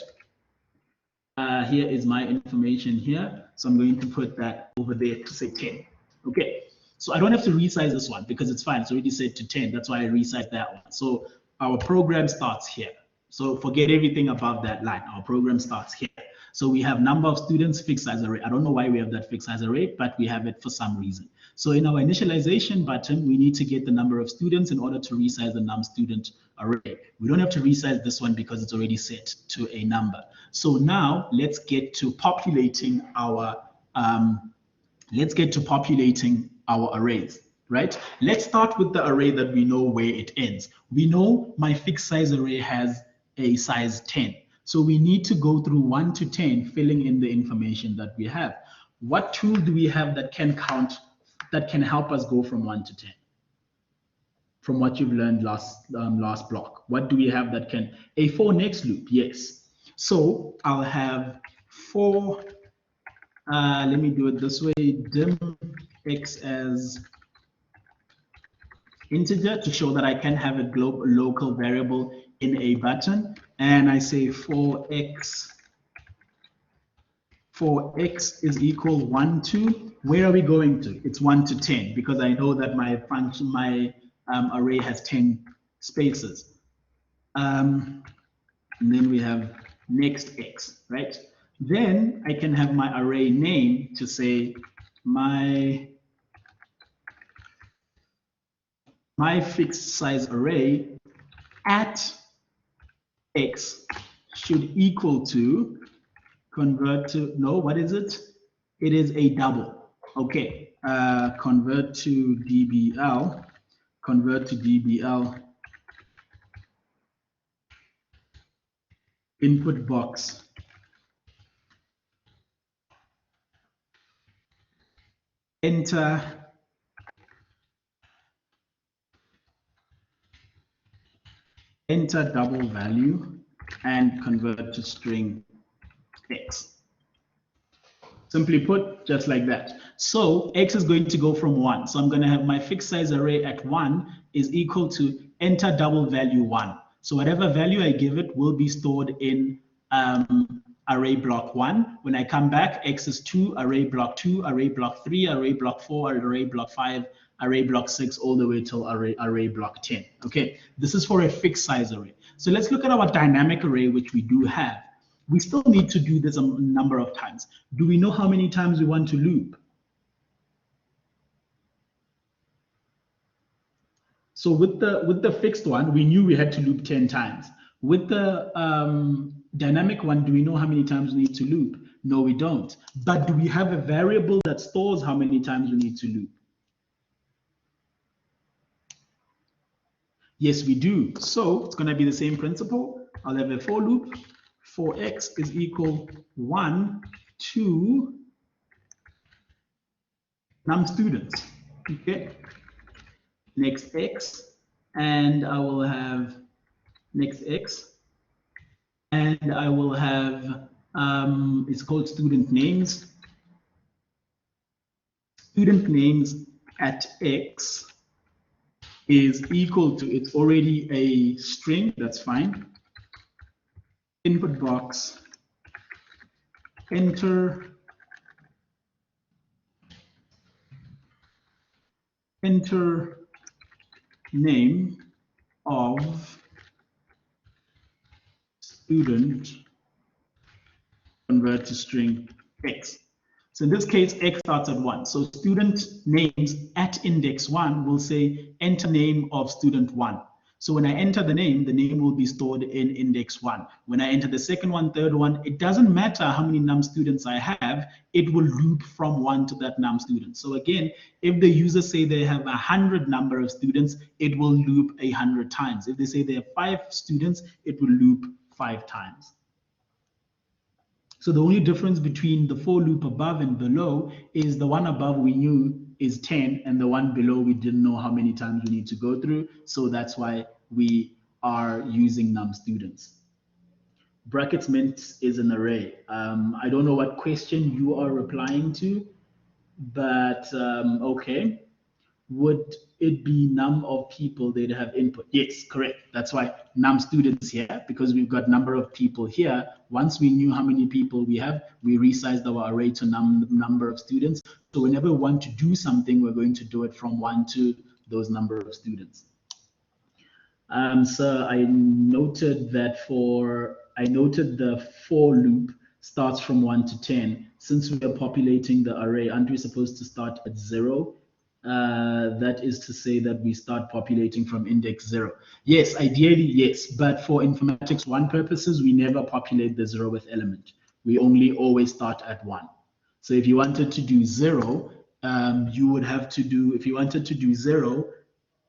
Here is my information here. So I'm going to put that over there to say 10. Okay, so I don't have to resize this one because it's fine. It's already set to 10. That's why I resized that one. So our program starts here. So forget everything above that line. Our program starts here. So we have number of students, fixed size array. I don't know why we have that fixed size array, but we have it for some reason. So in our initialization button, we need to get the number of students in order to resize the num student array. We don't have to resize this one because it's already set to a number. So now let's get to populating our arrays, right? Let's start with the array that we know where it ends. We know my fixed size array has a size 10. So we need to go through 1 to 10, filling in the information that we have. What tool do we have that can count, that can help us go from 1 to 10? From what you've learned last block, what do we have that can? A for next loop, yes. So I'll have for, let me do it this way, dim x as integer to show that I can have a global local variable in a button, and I say for x is equal 1 to, where are we going to? It's 1 to 10 because I know that my function, my array has 10 spaces. And then we have next x, right? Then I can have my array name to say my fixed size array at x should equal to, convert to, no, what is it? It is a double. Okay, convert to DBL, input box, enter double value, and convert to string x. Simply put, just like that. So x is going to go from 1. So I'm going to have my fixed size array at 1 is equal to enter double value 1. So whatever value I give it will be stored in array block 1. When I come back, x is 2, array block 2, array block 3, array block 4, array block 5, array block 6, all the way till array block 10. Okay, this is for a fixed size array. So let's look at our dynamic array, which we do have. We still need to do this a number of times. Do we know how many times we want to loop? So with the fixed one, we knew we had to loop 10 times. With the dynamic one, do we know how many times we need to loop? No, we don't. But do we have a variable that stores how many times we need to loop? Yes, we do. So it's going to be the same principle. I'll have a for loop. For x is equal 1 to num students. Okay. Next x, and I will have next x, and I will have it's called student names. Student names at x is equal to, it's already a string, that's fine. Input box, enter name of student, convert to string x. So in this case, x starts at 1. So student names at index 1 will say enter name of student 1. So when I enter the name will be stored in index 1. When I enter the second one, third one, it doesn't matter how many num students I have, it will loop from 1 to that num student. So again, if the user say they have 100 number of students, it will loop 100 times. If they say they have 5 students, it will loop 5 times. So the only difference between the for loop above and below is the one above we knew is 10, and the one below we didn't know how many times we need to go through. So that's why we are using num students. Brackets meant is an array. I don't know what question you are replying to, but okay. Would it be num of people that have input? Yes, correct. That's why num students here, because we've got number of people here. Once we knew how many people we have, we resized our array to number of students. So whenever we want to do something, we're going to do it from 1 to those number of students. So I noted that the for loop starts from 1 to 10. Since we are populating the array, aren't we supposed to start at 0? That is to say that we start populating from index 0. Yes, ideally, yes. But for informatics 1 purposes, we never populate the 0th element. We only always start at 1. So if you wanted to do 0, you would have to do, if you wanted to do 0,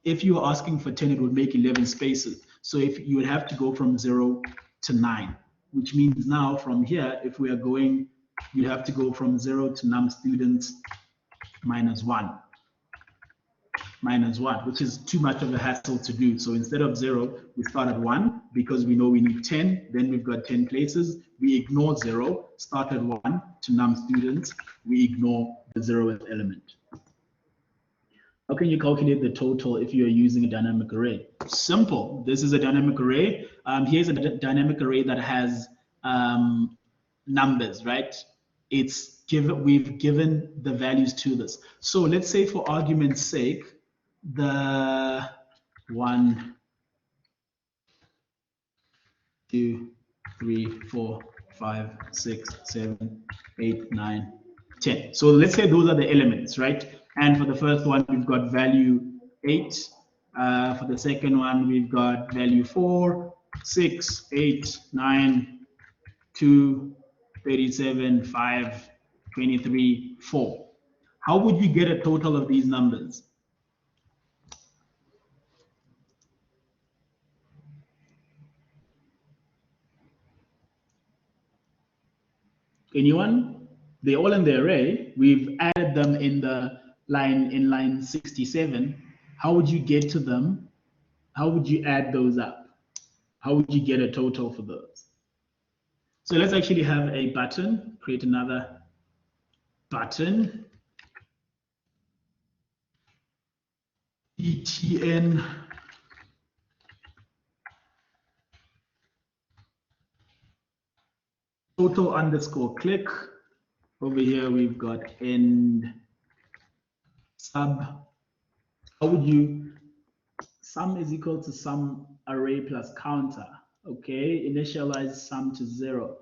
if you were asking for 10, it would make 11 spaces. So if you would have to go from 0 to 9, which means now from here, if we are going, you have to go from 0 to num students minus 1, which is too much of a hassle to do. So instead of 0, we start at 1 because we know we need 10. Then we've got 10 places. We ignore 0, start at 1 to num students. We ignore the 0th element. How can you calculate the total if you're using a dynamic array? Simple. This is a dynamic array. Here's a dynamic array that has numbers, right? We've given the values to this. So let's say for argument's sake, the 1, 2, 3, 4, 5, 6, 7, 8, 9, 10. So let's say those are the elements, right? And for the first one, we've got value 8. For the second one, we've got value 4, 6, 8, 9, 2, 37, 5, 23, 4. How would you get a total of these numbers? Anyone? They're all in the array. We've added them in line 67. How would you get to them? How would you add those up? How would you get a total for those? So let's actually have a button, create another button. ETN total underscore click. Over here, we've got end sub. How would you, sum is equal to sum array plus counter. Okay, initialize sum to 0.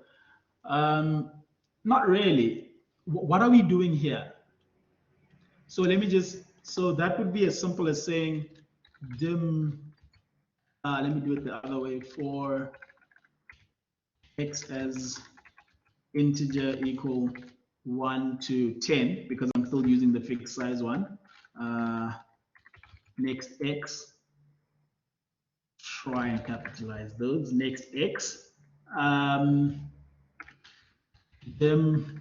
Not really. What are we doing here? So let me just, so that would be as simple as saying dim, let me do it the other way, for x as integer equal 1 to 10, because I'm still using the fixed size one. Next x, try and capitalize those. Next x, dim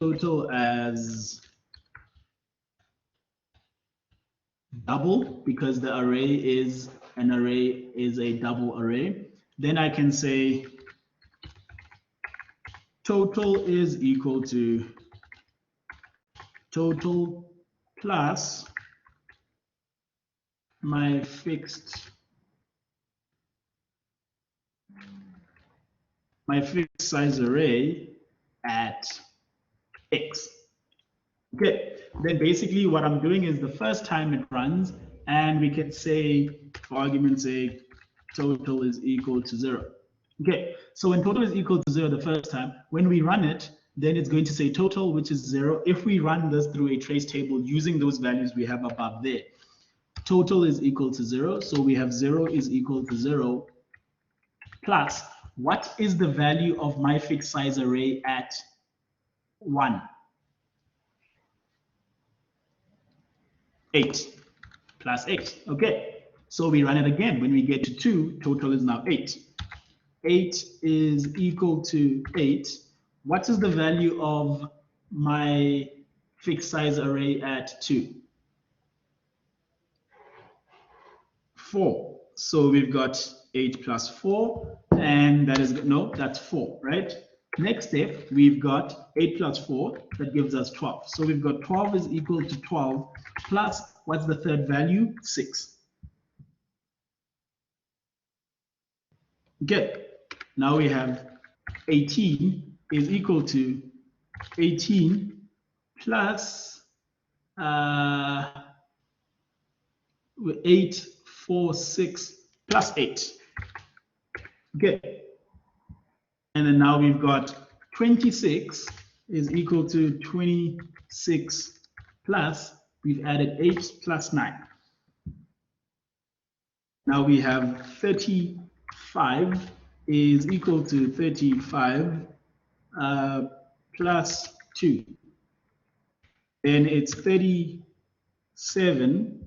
total as double, because the array is a double array. Then I can say total is equal to total plus my fixed size array at x. Okay, then basically what I'm doing is the first time it runs, and we can say, for argument's sake, total is equal to 0. Okay, so when total is equal to 0 the first time, when we run it, then it's going to say total, which is 0. If we run this through a trace table using those values we have above there, total is equal to 0. So we have 0 is equal to 0 plus, what is the value of my fixed size array at 1? 8 plus 8. Okay, so we run it again. When we get to 2, total is now 8. 8 is equal to 8. What is the value of my fixed size array at 2? 4. So we've got 8 plus 4, and that is, no, that's 4, right? Next step, we've got 8 plus 4, that gives us 12. So we've got 12 is equal to 12 plus, what's the third value? 6. Okay, now we have 18 is equal to 18 plus 8, 4, 6 plus 8. Okay. And then now we've got 26 is equal to 26 plus, we've added 8 plus 9. Now we have 35 is equal to 35 plus 2. Then it's 37.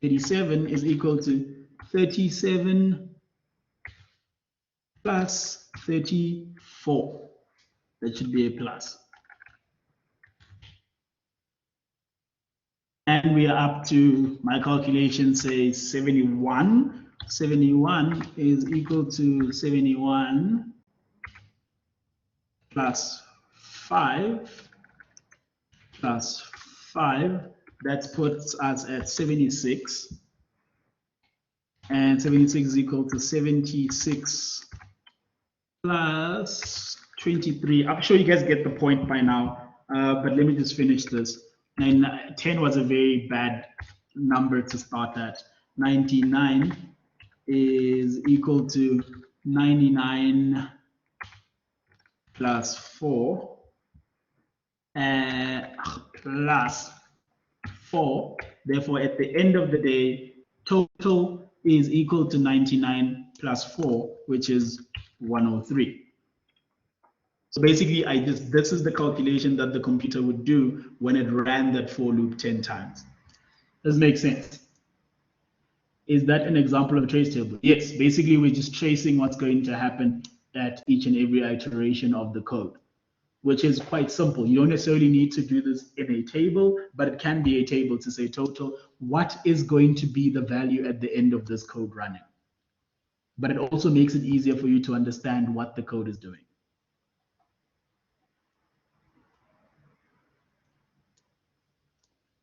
37 is equal to 37 plus 34. That should be a plus. And we are up to, my calculation says 71. 71 is equal to 71 plus 5 plus 5. That puts us at 76. And 76 is equal to 76 plus 23. I'm sure you guys get the point by now, but let me just finish this. And 10 was a very bad number to start at. 99 is equal to 99 plus 4 plus 4. Therefore, at the end of the day, total is equal to 99 plus 4, which is 103. So basically, this is the calculation that the computer would do when it ran that for loop 10 times. Does it make sense? Is that an example of a trace table? Yes, basically we're just tracing what's going to happen at each and every iteration of the code, which is quite simple. You don't necessarily need to do this in a table, but it can be a table to say total, what is going to be the value at the end of this code running? But it also makes it easier for you to understand what the code is doing.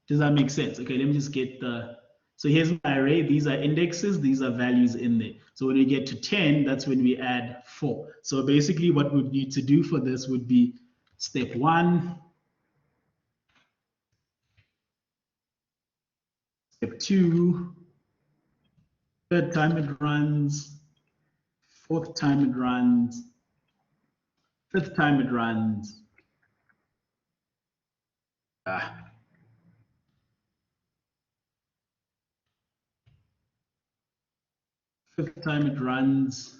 Does that make sense? Okay, let me just get the, so here's my array. These are indexes, these are values in there. So when we get to 10, that's when we add 4. So basically what we need to do for this would be step 1, step 2, third time it runs, fourth time it runs, fifth time it runs. Fifth time it runs,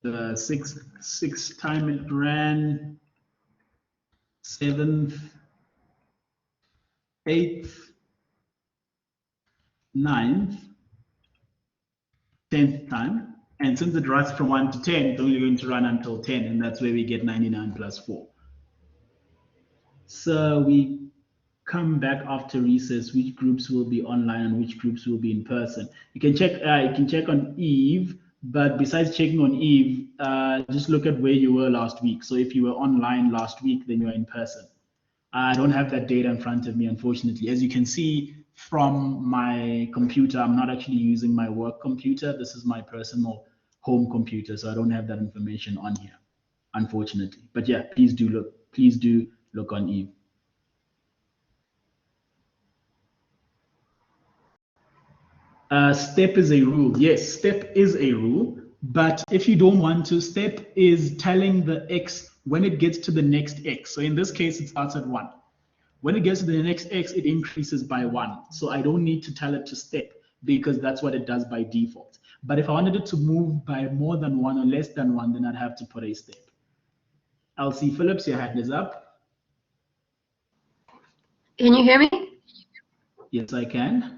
the sixth time it ran, 7th, 8th, 9th, 10th time. And since it runs from 1 to 10, it's only going to run until 10, and that's where we get 99 plus 4. So we come back after recess, which groups will be online and which groups will be in person. You can check on Eve, but besides checking on Eve, just look at where you were last week. So if you were online last week, then you're in person. I don't have that data in front of me, unfortunately. As you can see from my computer, I'm not actually using my work computer. This is my personal home computer, so I don't have that information on here, unfortunately. But yeah, please do look on Eve. Step is a rule. Yes, step is a rule. But if you don't want to, step is telling the X when it gets to the next X. So in this case, it starts at 1. When it gets to the next X, it increases by 1. So I don't need to tell it to step because that's what it does by default. But if I wanted it to move by more than 1 or less than 1, then I'd have to put a step. LC Phillips, your hand is up. Can you hear me? Yes, I can.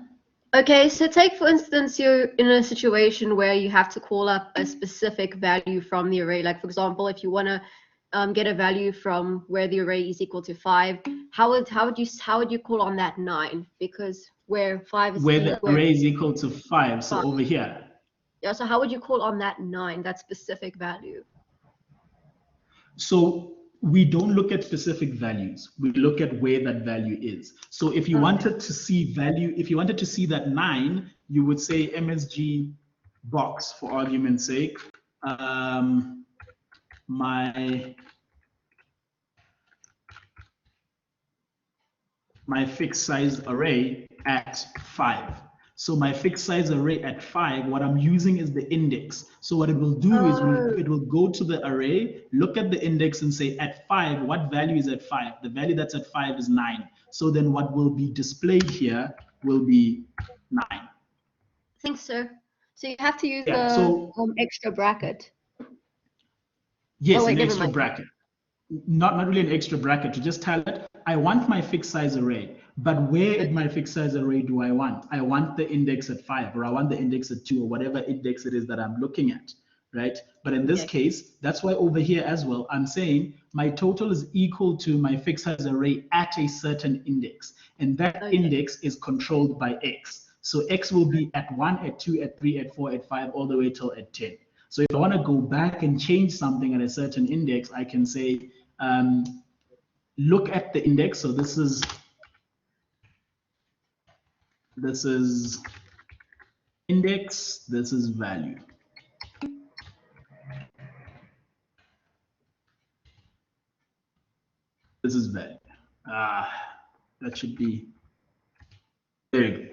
Okay, so take for instance, you're in a situation where you have to call up a specific value from the array. Like for example, if you want to get a value from where the array is equal to 5, how would you call on that 9? Because where 5 is where the array is equal to 5, so over here. Yeah, so how would you call on that 9, that specific value? So we don't look at specific values. We look at where that value is. So if you wanted to see value, if you wanted to see that 9, you would say MSG box, for argument's sake. My my fixed size array at 5. So my fixed size array at 5, what I'm using is the index. So what it will do is it will go to the array, look at the index and say at 5, what value is at 5? The value that's at 5 is 9. So then what will be displayed here will be 9. I think so. So you have to use Yeah, the so extra bracket. yes, Oh, wait, an never extra mind. bracket. Not really an extra bracket, to just tell it, I want my fixed size array, but where in my fixed size array do I want? I want the index at 5, or I want the index at 2, or whatever index it is that I'm looking at, right? But in this case, that's why over here as well, I'm saying my total is equal to my fixed size array at a certain index, and that index is controlled by X. So X will be at 1, at 2, at 3, at 4, at 5, all the way till at 10. So if I want to go back and change something at a certain index, I can say, look at the index. So this is index, this is value. This is value. That should be very good.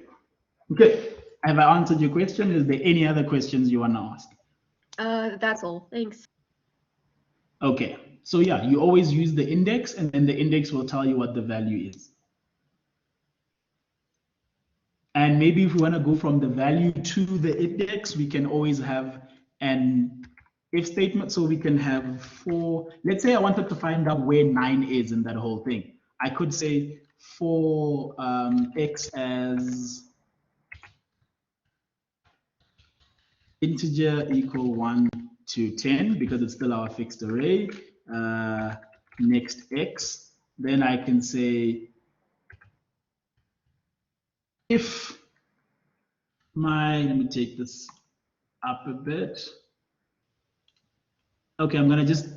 Okay, have I answered your question? Is there any other questions you want to ask? That's all. Thanks. Okay, so yeah, you always use the index, and then the index will tell you what the value is. And maybe if we want to go from the value to the index, we can always have an if statement. So we can have for, let's say I wanted to find out where 9 is in that whole thing. I could say for X as integer equal 1 to 10, because it's still our fixed array, next X. Then I can say if let me take this up a bit. Okay, I'm gonna just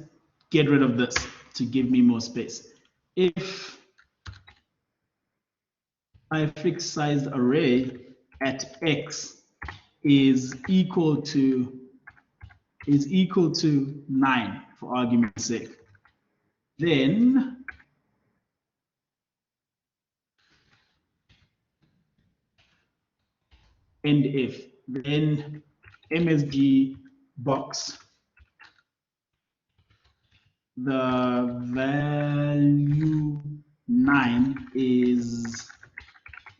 get rid of this to give me more space. If my fixed size array at X is equal to 9, for argument's sake, then then MSG box the value 9 is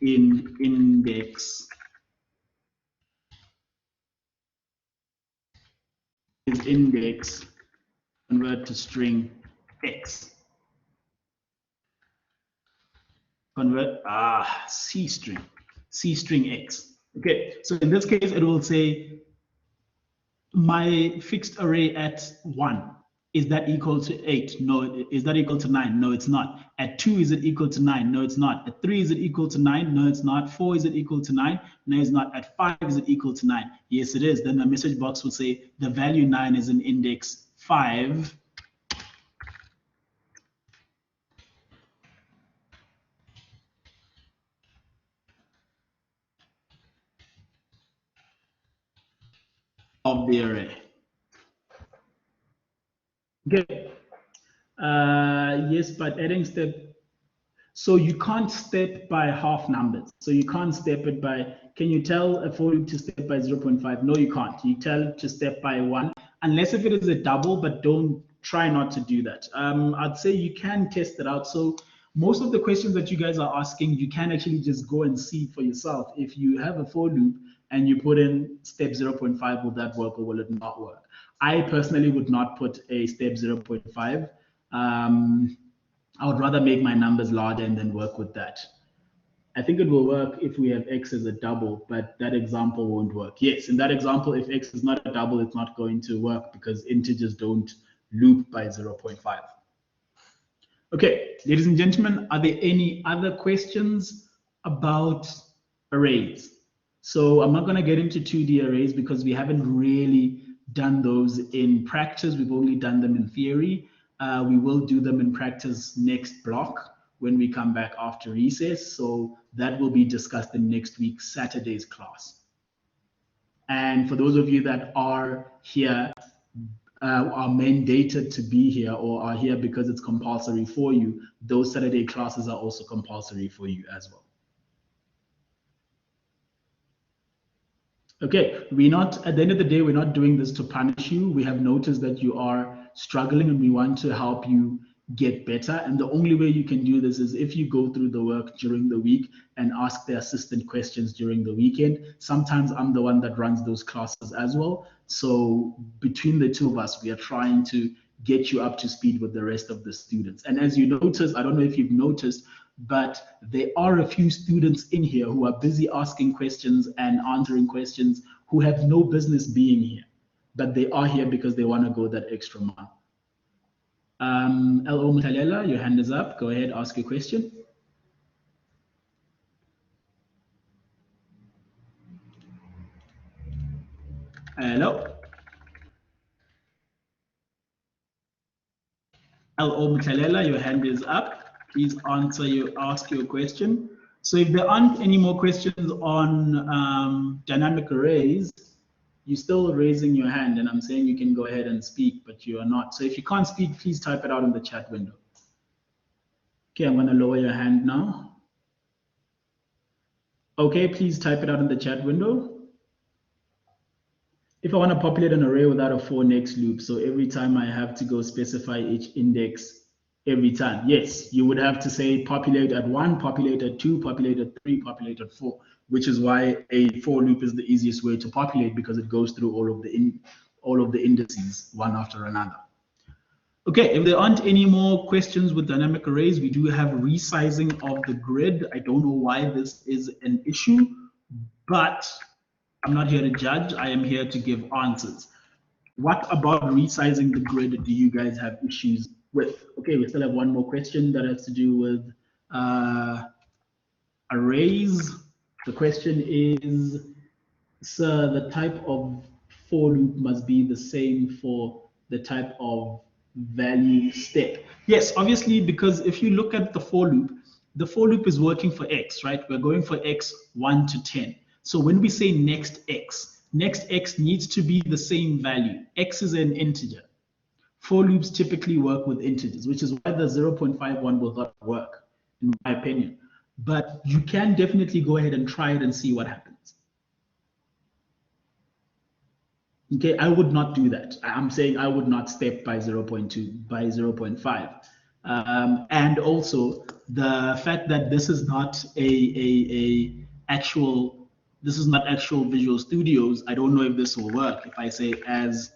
in index convert to string X. Convert C string X. Okay, so in this case, it will say my fixed array at 1, is that equal to 8? No. Is that equal to 9? No, it's not. At 2, is it equal to 9? No, it's not. At 3, is it equal to 9? No, it's not. 4, is it equal to 9? No, it's not. At 5, is it equal to 9? Yes, it is. Then the message box will say the value 9 is in index 5. Of the array. Okay. Yes, but adding step. So you can't step by half numbers. So you can't step it by, can you tell a for loop to step by 0.5? No, you can't. You tell it to step by 1, unless if it is a double, but don't try not to do that. I'd say you can test it out. So most of the questions that you guys are asking, you can actually just go and see for yourself. If you have a for loop and you put in step 0.5, will that work or will it not work? I personally would not put a step 0.5. I would rather make my numbers larger and then work with that. I think it will work if we have X as a double, but that example won't work. Yes, in that example, if X is not a double, it's not going to work because integers don't loop by 0.5. Okay, ladies and gentlemen, are there any other questions about arrays? So I'm not going to get into 2D arrays because we haven't really done those in practice. We've only done them in theory. We will do them in practice next block when we come back after recess. So that will be discussed in next week's Saturday's class. And for those of you that are here are mandated to be here or are here because it's compulsory for you, those Saturday classes are also compulsory for you as well. Okay, we're not, at the end of the day, we're not doing this to punish you. We have noticed that you are struggling and we want to help you get better. And the only way you can do this is if you go through the work during the week and ask the assistant questions during the weekend. Sometimes I'm the one that runs those classes as well. So between the two of us, we are trying to get you up to speed with the rest of the students. And as you notice, I don't know if you've noticed, but there are a few students in here who are busy asking questions and answering questions who have no business being here, but they are here because they want to go that extra mile. L.O. Mutalela, your hand is up. Go ahead, ask your question. Hello. L.O. Mutalela, your hand is up. Please ask your question. So if there aren't any more questions on dynamic arrays, you're still raising your hand, and I'm saying you can go ahead and speak, but you are not. So if you can't speak, please type it out in the chat window. Okay, I'm going to lower your hand now. Okay, please type it out in the chat window. If I want to populate an array without a for next loop, so every time I have to go specify each index every time, yes, you would have to say populate at 1, populate at 2, populate at 3, populate at 4, which is why a for loop is the easiest way to populate because it goes through all of the indices one after another. Okay, if there aren't any more questions with dynamic arrays, we do have resizing of the grid. I don't know why this is an issue, but I'm not here to judge. I am here to give answers. What about resizing the grid do you guys have issues with? Okay, we still have one more question that has to do with arrays. The question is, sir, the type of for loop must be the same for the type of value step. Yes, obviously, because if you look at the for loop is working for x, right? We're going for x 1 to 10. So when we say next x needs to be the same value. X is an integer. For loops typically work with integers, which is why the 0.51 will not work, in my opinion. But you can definitely go ahead and try it and see what happens. Okay, I would not do that. I'm saying I would not step by 0.2, by 0.5. And also the fact that this is not this is not actual Visual Studios. I don't know if this will work. If I say as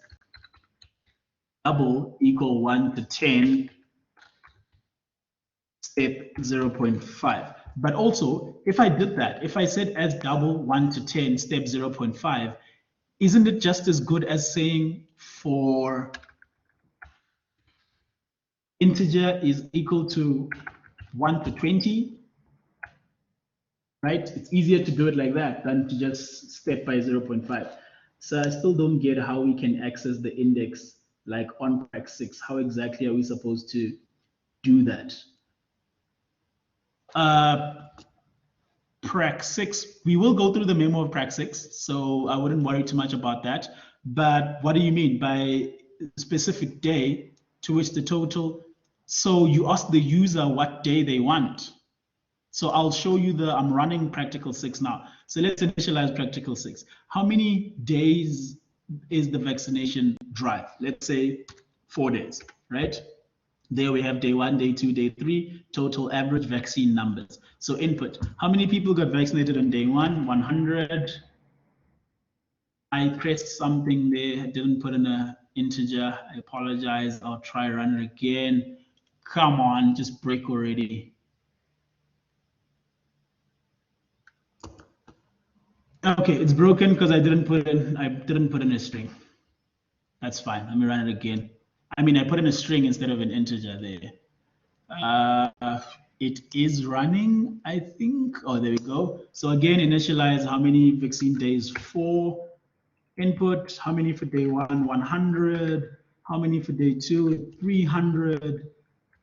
double equal 1 to 10, step 0.5. But also, if I did that, if I said as double 1 to 10, step 0.5, isn't it just as good as saying for integer is equal to 1 to 20? Right? It's easier to do it like that than to just step by 0.5. So I still don't get how we can access the index like on Prac 6. How exactly are we supposed to do that? Prac 6, we will go through the memo of Prac 6, so I wouldn't worry too much about that. But what do you mean by specific day to which the total? So you ask the user what day they want. So I'll show you I'm running practical 6 now. So let's initialize practical 6. How many days is the vaccination drive? Let's say 4 days, right? There we have day 1, day 2, day 3, total average vaccine numbers. So input, how many people got vaccinated on day 1? 100. I pressed something there, didn't put in an integer. I apologize, I'll try run it again. Come on, just break already. Okay, it's broken because I didn't put in a string. That's fine. Let me run it again. I mean, I put in a string instead of an integer there. It is running, I think. Oh, there we go. So again, initialize how many vaccine days for input, how many for day 1, 100, how many for day 2, 300,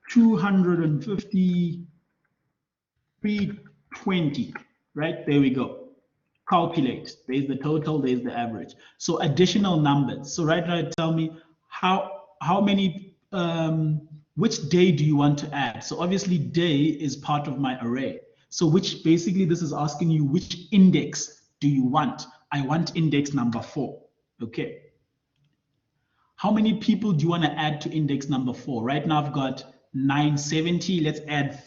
250, 320, right? There we go. Calculate. There's the total, there's the average. So additional numbers. So right now, tell me how many, which day do you want to add? So obviously day is part of my array. So which, basically this is asking you which index do you want? I want index number 4, okay. How many people do you want to add to index number 4? Right now I've got 970, let's add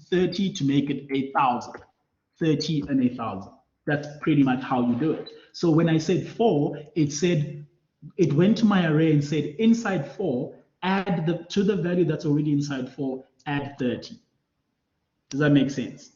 30 to make it 8,000. 30 and 8,000. That's pretty much how you do it. So when I said 4, it said, it went to my array and said inside 4, add to the value that's already inside 4, add 30. Does that make sense?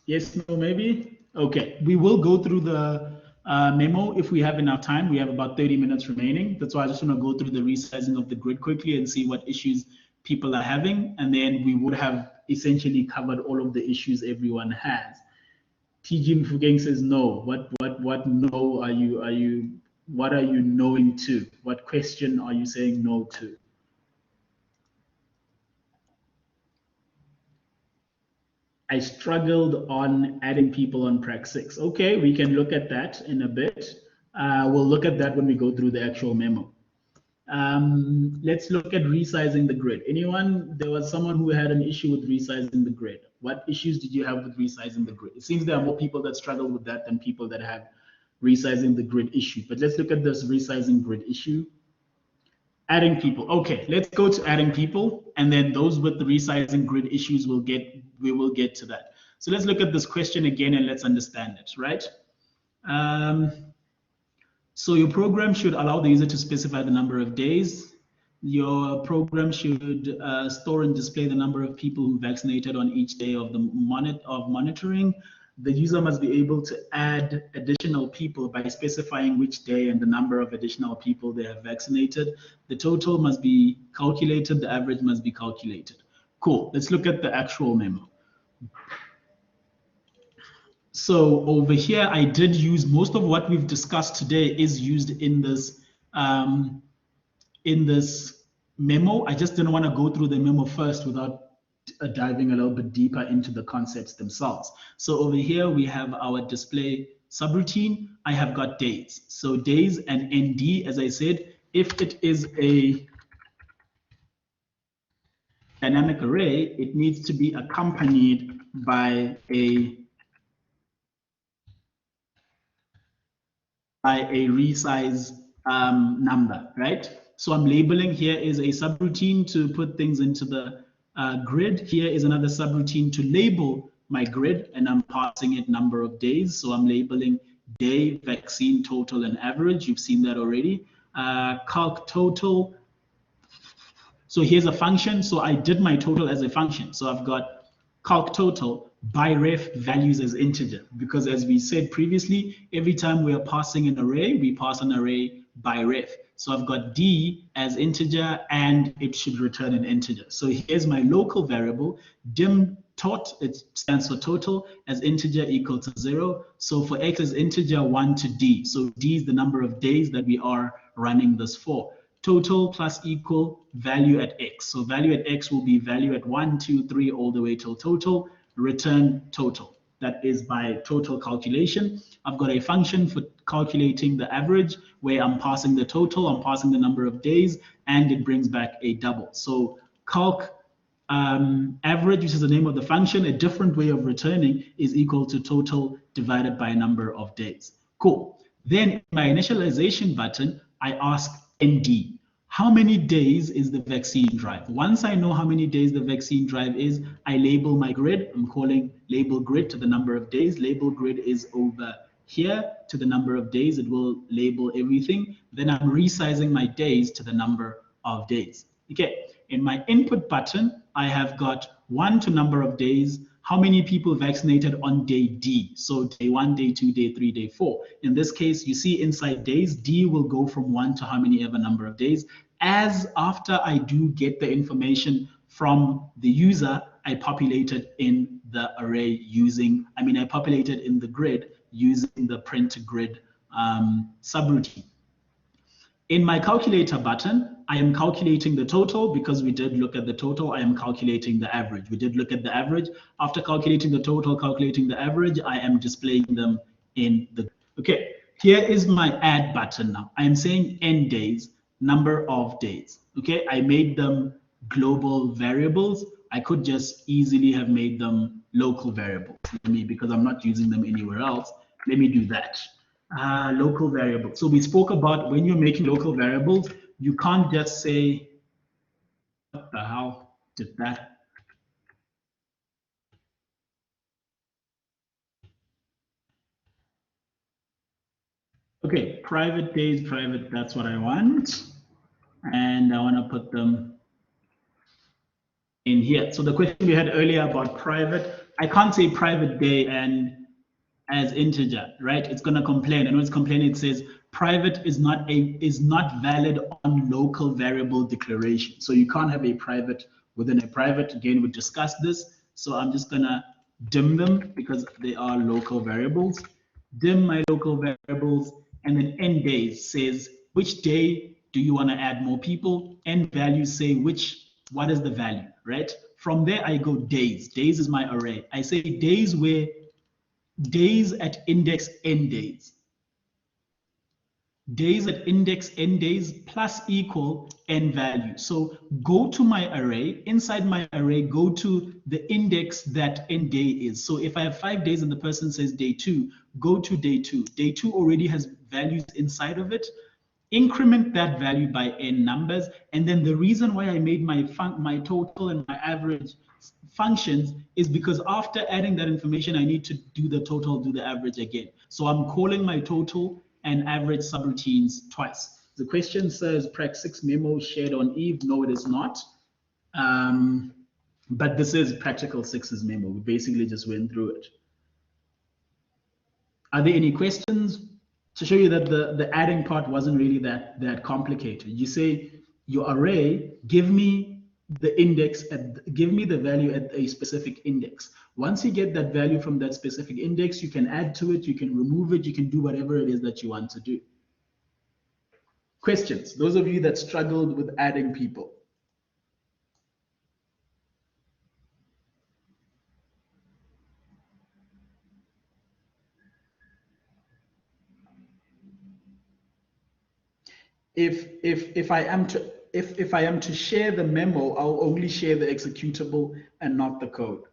Yes, no, maybe? Okay, we will go through the memo if we have enough time. We have about 30 minutes remaining. That's why I just want to go through the resizing of the grid quickly and see what issues people are having. And then we would have essentially covered all of the issues everyone has. TG Mfugeng says no. What no what are you knowing to? What question are you saying no to? I struggled on adding people on Prac 6. Okay, we can look at that in a bit. We'll look at that when we go through the actual memo. Let's look at resizing the grid. Anyone? There was someone who had an issue with resizing the grid. What issues did you have with resizing the grid? It seems there are more people that struggle with that than people that have resizing the grid issue. But let's look at this resizing grid issue. Adding people. Okay, let's go to adding people, and then those with the resizing grid issues we will get to that. So let's look at this question again and let's understand it, right? So your program should allow the user to specify the number of days. Your program should store and display the number of people who vaccinated on each day of the monitoring. The user must be able to add additional people by specifying which day and the number of additional people they have vaccinated. The total must be calculated, the average must be calculated. Cool, let's look at the actual memo. So over here, I did use most of what we've discussed today is used in this memo. I just didn't want to go through the memo first without diving a little bit deeper into the concepts themselves. So over here, we have our display subroutine. I have got days. So days and ND, as I said, if it is a dynamic array, it needs to be accompanied by a resize number, right? So I'm labeling, here is a subroutine to put things into the grid. Here is another subroutine to label my grid, and I'm passing it number of days. So I'm labeling day, vaccine, total, and average. You've seen that already. Calc total. So here's a function. So I did my total as a function. So I've got calc total by ref values as integer, because as we said previously, every time we are passing an array, we pass an array by ref. So I've got D as integer and it should return an integer. So here's my local variable, dim tot, it stands for total, as integer equal to 0. So for X as integer 1 to D. So D is the number of days that we are running this for. Total plus equal value at X. So value at X will be value at 1, 2, 3, all the way till total, return total. That is by total calculation. I've got a function for calculating the average where I'm passing the total, I'm passing the number of days, and it brings back a double. So calc average, which is the name of the function, a different way of returning is equal to total divided by number of days. Cool. Then in my initialization button, I ask ND. How many days is the vaccine drive? Once I know how many days the vaccine drive is, I label my grid. I'm calling label grid to the number of days. Label grid is over here to the number of days. It will label everything. Then I'm resizing my days to the number of days. Okay, in my input button, I have got 1 to number of days, how many people vaccinated on day D. So day 1, day 2, day 3, day 4. In this case, you see inside days, D will go from 1 to how many ever number of days. As after I do get the information from the user, I populate it in the array using, I populate it in the grid using the print grid subroutine. In my calculator button, I am calculating the total because we did look at the total. I am calculating the average. We did look at the average. After calculating the total, calculating the average, I am displaying them in the, okay. Here is my add button now. I'm saying end days, number of days. Okay, I made them global variables. I could just easily have made them local variables. Let me, because I'm not using them anywhere else. Let me do that. Local variables. So we spoke about when you're making local variables, you can't just say, what the hell did that? Okay, private days, private, that's what I want. And I want to put them in here. So the question we had earlier about private, I can't say private day and as integer, right? It's going to complain, and when it's complaining, it says private is not valid on local variable declaration. So you can't have a private within a private. Again, we discussed this. So I'm just going to dim them because they are local variables. Dim my local variables, and then end days says which day do you want to add more people? End values say what is the value, right? From there I go days. Days is my array. I say days where days at index n days. Days at index n days plus equal n value. So go to my array. Inside my array, go to the index that n day is. So if I have 5 days and the person says day 2, go to day 2. Day 2 already has values inside of it. Increment that value by n numbers. And then the reason why I made my total and my average functions is because after adding that information, I need to do the total, do the average again. So I'm calling my total and average subroutines twice. The question says Prac 6 memo shared on Eve. No, it is not. But this is Practical 6's memo. We basically just went through it. Are there any questions? To show you that the adding part wasn't really that complicated. You say your array, give me the index, give me the value at a specific index. Once you get that value from that specific index, you can add to it, you can remove it, you can do whatever it is that you want to do. Questions? Those of you that struggled with adding people. If I am to share the memo, I'll only share the executable and not the code.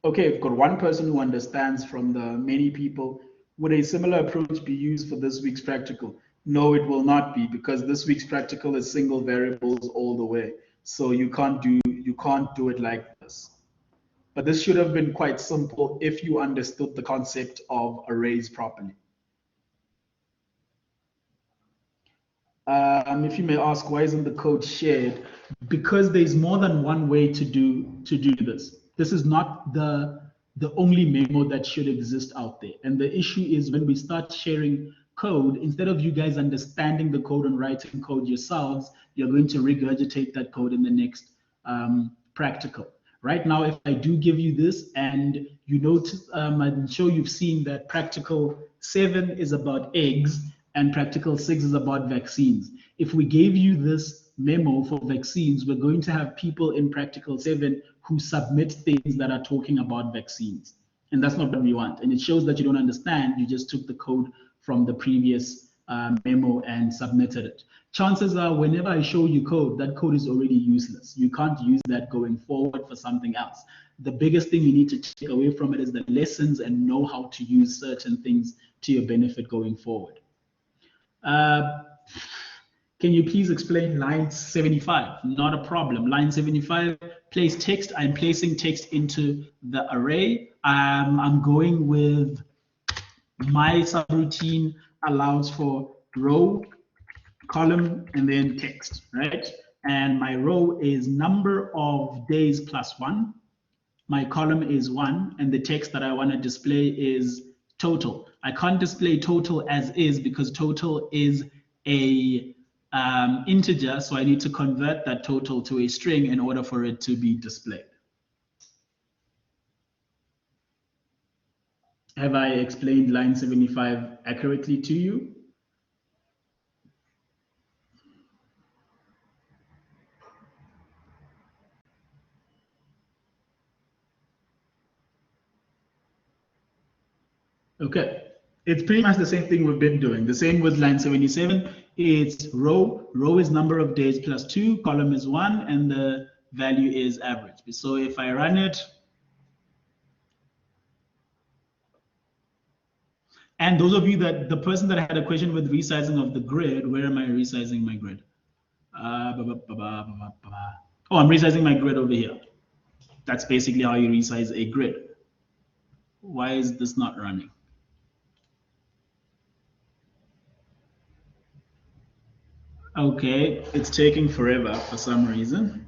Okay, we've got one person who understands from the many people. Would a similar approach be used for this week's practical? No, it will not be, because this week's practical is single variables all the way. So you can't do it like this. But this should have been quite simple if you understood the concept of arrays properly. If you may ask, why isn't the code shared? Because there's more than one way to do this. This is not the only memo that should exist out there. And the issue is when we start sharing code, instead of you guys understanding the code and writing code yourselves, you're going to regurgitate that code in the next practical. Right now, if I do give you this and you notice, I'm sure you've seen that practical 7 is about eggs and practical 6 is about vaccines. If we gave you this memo for vaccines, we're going to have people in practical 7 who submit things that are talking about vaccines. And that's not what we want. And it shows that you don't understand. You just took the code from the previous memo and submitted it. Chances are whenever I show you code, that code is already useless. You can't use that going forward for something else. The biggest thing you need to take away from it is the lessons and know how to use certain things to your benefit going forward. Can you please explain line 75? Not a problem. Line 75, place text. I'm placing text into the array. I'm going with my subroutine allows for row, column, and then text, right? And my row is number of days plus 1. My column is 1, and the text that I want to display is total. I can't display total as is because total is a integer, so I need to convert that total to a string in order for it to be displayed. Have I explained line 75 accurately to you? Okay. It's pretty much the same thing we've been doing. The same with line 77. It's row. Row is number of days plus 2. Column is 1. And the value is average. So if I run it, and those of you that, the person that had a question with resizing of the grid, where am I resizing my grid? Oh, I'm resizing my grid over here. That's basically how you resize a grid. Why is this not running? Okay, it's taking forever for some reason.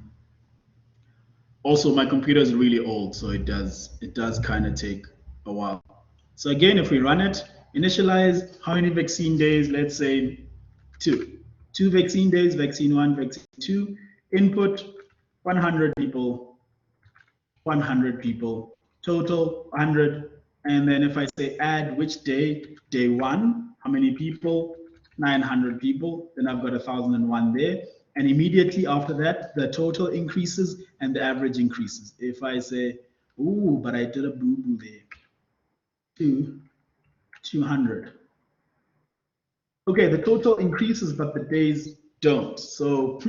Also, my computer is really old, so it does kind of take a while. So again, if we run it, initialize how many vaccine days, let's say 2. 2 vaccine days, vaccine 1, vaccine 2, input 100 people, 100 people, total 100. And then if I say add which day, day 1, how many people, 900 people, then I've got 1001 there. And immediately after that, the total increases and the average increases. If I say, ooh, but I did a boo-boo there, 200. Okay, the total increases, but the days don't. So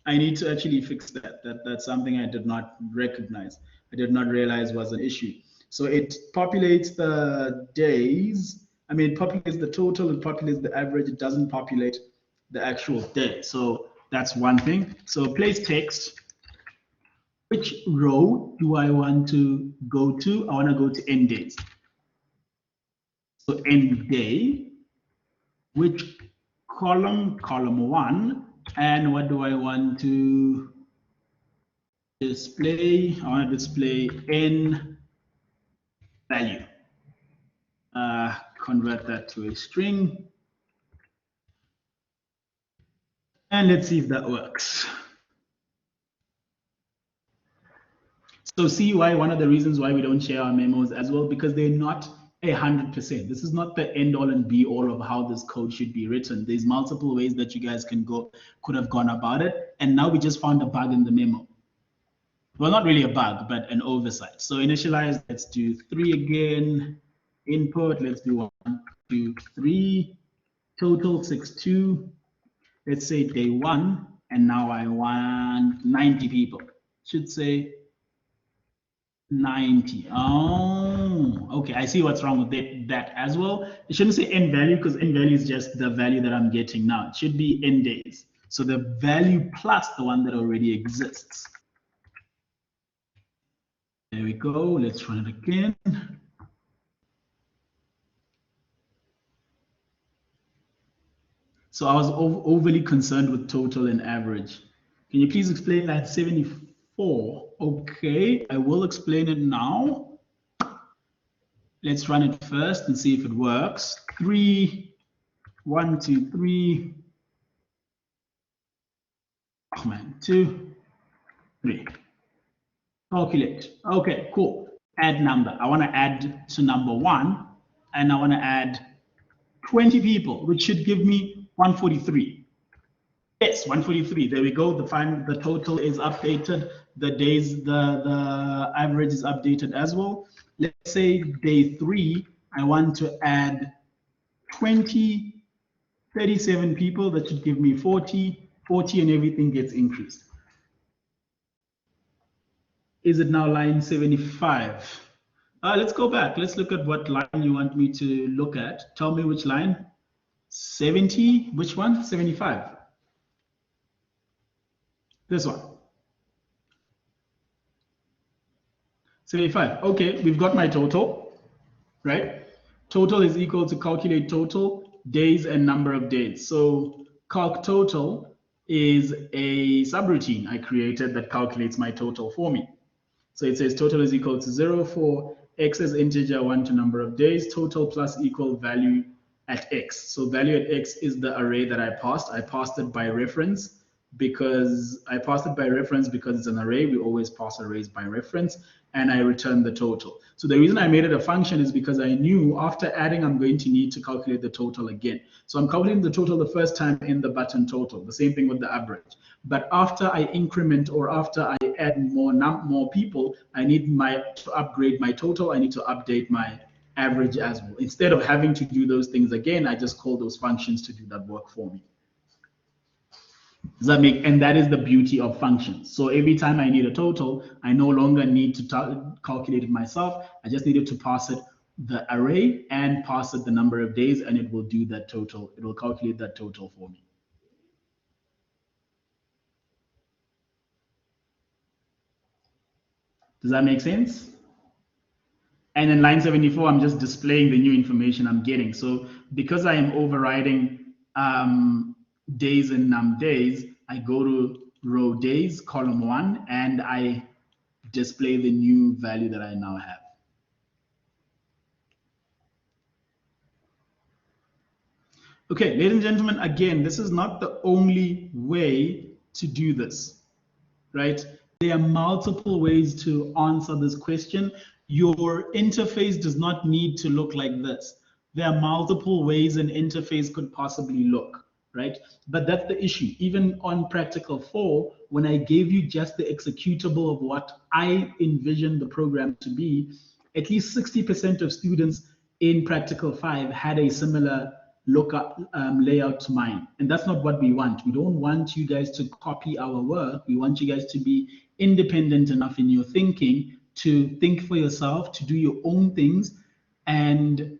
I need to actually fix that. That's something I did not recognize. I did not realize was an issue. So it populates the days. I mean, it populates the total, it populates the average. It doesn't populate the actual day. So that's one thing. So place text. Which row do I want to go to? I want to go to end days. So end day. Which column? Column 1. And what do I want to display? I want to display n value. Convert that to a string. And let's see if that works. So see why one of the reasons why we don't share our memos as well, because they're not 100%. This is not the end all and be all of how this code should be written. There's multiple ways that you guys could have gone about it. And now we just found a bug in the memo. Well, not really a bug, but an oversight. So initialize, let's do 3 again. Input, let's do 1, 2, 3. Total 62. Let's say day 1, and now I want 90 people. Should say 90. Oh, okay. I see what's wrong with that as well. It shouldn't say end value because end value is just the value that I'm getting now. It should be end days. So the value plus the one that already exists. There we go. Let's run it again. So I was overly concerned with total and average. Can you please explain that 74? Okay, I will explain it now. Let's run it first and see if it works. 3, 1, 2, 3. Oh man, 2, 3. Calculate. Okay, cool. Add number. I want to add to number 1, and I want to add 20 people, which should give me 143. Yes, 143. There we go. The total is updated. The days, the average is updated as well. Let's say day 3, I want to add 20, 37 people. That should give me 40, and everything gets increased. Is it now line 75? Let's go back. Let's look at what line you want me to look at. Tell me which line. 70, which one? 75. This one. 75. Okay, we've got my total, right? Total is equal to calculate total, days, and number of days. So calc total is a subroutine I created that calculates my total for me. So it says total is equal to 0 for x as integer, 1 to number of days, total plus equal value at x. So value at x is the array that I passed. I passed it by reference because it's an array. We always pass arrays by reference, and I returned the total. So the reason I made it a function is because I knew after adding, I'm going to need to calculate the total again. So I'm calculating the total the first time in the button total, the same thing with the average. But after I increment or after I add more people, I need to upgrade my total. I need to update my average as well. Instead of having to do those things again, I just call those functions to do that work for me. Does that make, and that is the beauty of functions. So every time I need a total, I no longer need to calculate it myself. I just needed to pass it the array and pass it the number of days, and it will do that total. It will calculate that total for me. Does that make sense? And in line 74, I'm just displaying the new information I'm getting. So because I am overriding days and num days, I go to row days, column 1, and I display the new value that I now have. Okay, ladies and gentlemen, again, this is not the only way to do this, right? There are multiple ways to answer this question. Your interface does not need to look like this. There are multiple ways an interface could possibly look, right? But that's the issue. Even on practical 4, when I gave you just the executable of what I envisioned the program to be, at least 60% of students in practical 5 had a similar lookup layout to mine. And that's not what we want. We don't want you guys to copy our work. We want you guys to be independent enough in your thinking to think for yourself, to do your own things, and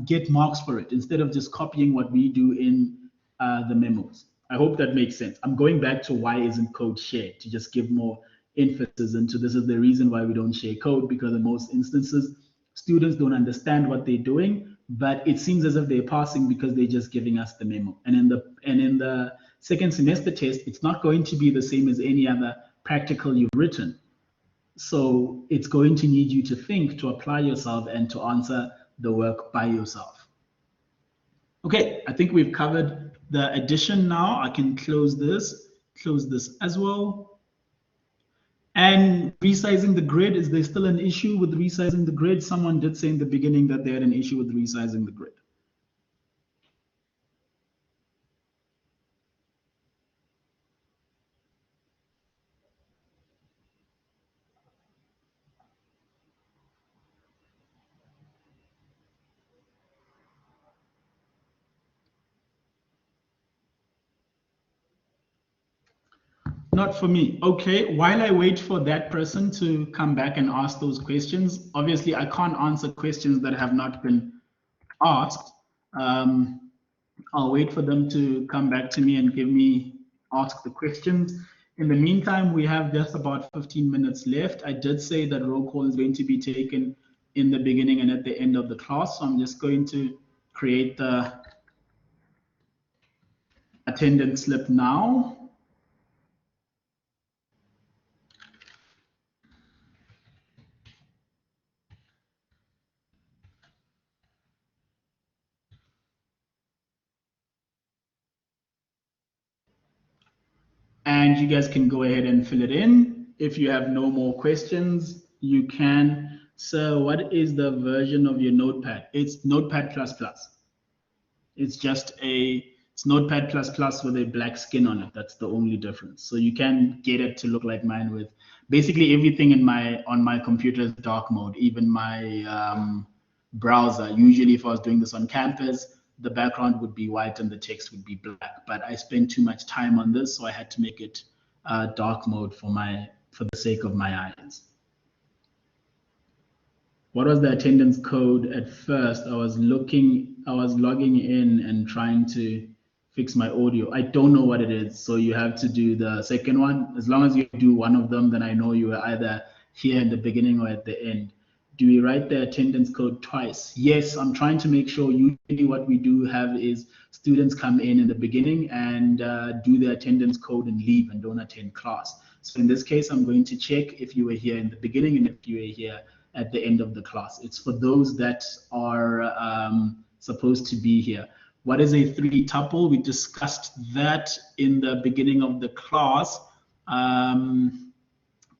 get marks for it instead of just copying what we do in the memos. I hope that makes sense. I'm going back to why isn't code shared, to just give more emphasis into this is the reason why we don't share code, because in most instances, students don't understand what they're doing, but it seems as if they're passing because they're just giving us the memo. And in the second semester test, it's not going to be the same as any other practical you've written. So it's going to need you to think, to apply yourself, and to answer the work by yourself. Okay, I think we've covered the addition now. I can close this as well. And resizing the grid, is there still an issue with resizing the grid? Someone did say in the beginning that they had an issue with resizing the grid. Not for me. Okay, while I wait for that person to come back and ask those questions, obviously I can't answer questions that have not been asked. I'll wait for them to come back to me and ask the questions. In the meantime, we have just about 15 minutes left. I did say that roll call is going to be taken in the beginning and at the end of the class. So I'm just going to create the attendance slip now. And you guys can go ahead and fill it in. If you have no more questions, you can. So what is the version of your Notepad? It's Notepad++. It's Notepad++ with a black skin on it. That's the only difference. So you can get it to look like mine with basically everything on my computer is dark mode, even my browser. Usually if I was doing this on campus, the background would be white and the text would be black, but I spent too much time on this, so I had to make it dark mode for the sake of my eyes. What was the attendance code at first? I was logging in and trying to fix my audio. I don't know what it is, so you have to do the second one. As long as you do one of them, then I know you were either here in the beginning or at the end. Do we write the attendance code twice? Yes, I'm trying to make sure. Usually what we do have is students come in the beginning and do the attendance code and leave and don't attend class. So in this case, I'm going to check if you were here in the beginning and if you were here at the end of the class. It's for those that are supposed to be here. What is a 3-tuple? We discussed that in the beginning of the class.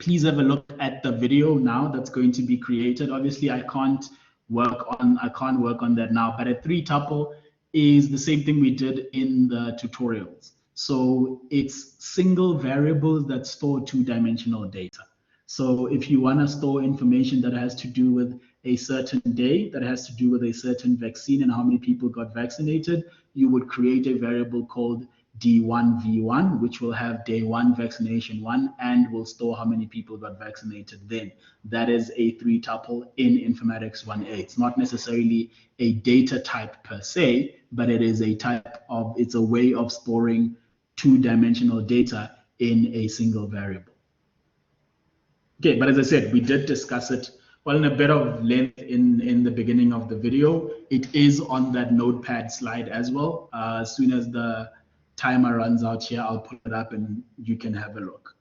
Please have a look at the video now that's going to be created. Obviously, I can't work on that now, but a 3-tuple is the same thing we did in the tutorials. So it's single variables that store 2-dimensional data. So if you want to store information that has to do with a certain day that has to do with a certain vaccine and how many people got vaccinated, you would create a variable called D1V1, which will have day one vaccination one and will store how many people got vaccinated then. That is a 3-tuple in Informatics 1A. It's not necessarily a data type per se, but it is a type of, it's a way of storing 2-dimensional data in a single variable. Okay, but as I said, we did discuss it well in a bit of length in the beginning of the video. It is on that notepad slide as well. As soon as the timer runs out here, I'll put it up and you can have a look.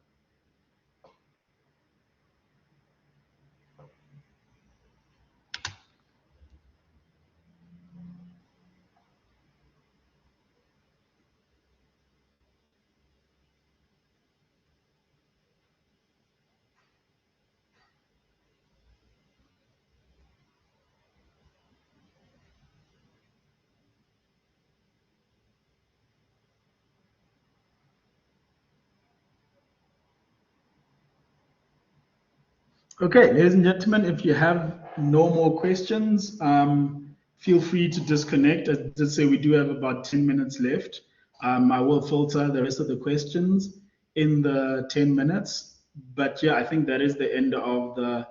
Okay, ladies and gentlemen, if you have no more questions, feel free to disconnect. As I did say, we do have about 10 minutes left. I will filter the rest of the questions in the 10 minutes. But yeah, I think that is the end of the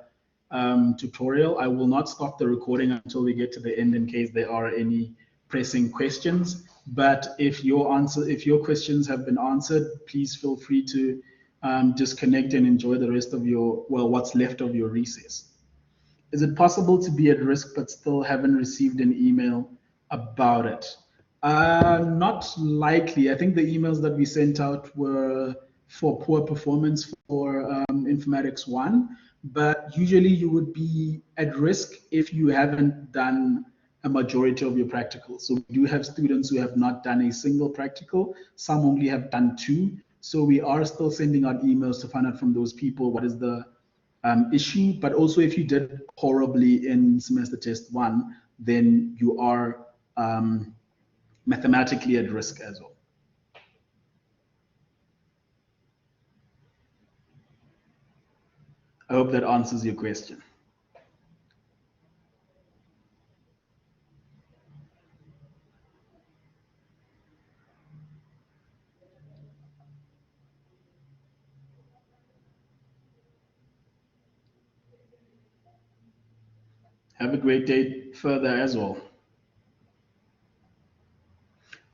tutorial. I will not stop the recording until we get to the end in case there are any pressing questions. But if your questions have been answered, please feel free to disconnect and enjoy the rest of your, well, what's left of your recess. Is it possible to be at risk but still haven't received an email about it? Not likely. I think the emails that we sent out were for poor performance for Informatics 1, but usually you would be at risk if you haven't done a majority of your practicals. So we do have students who have not done a single practical. Some only have done 2. So we are still sending out emails to find out from those people what is the issue. But also if you did horribly in semester test 1, then you are mathematically at risk as well. I hope that answers your question. Have a great day further as well.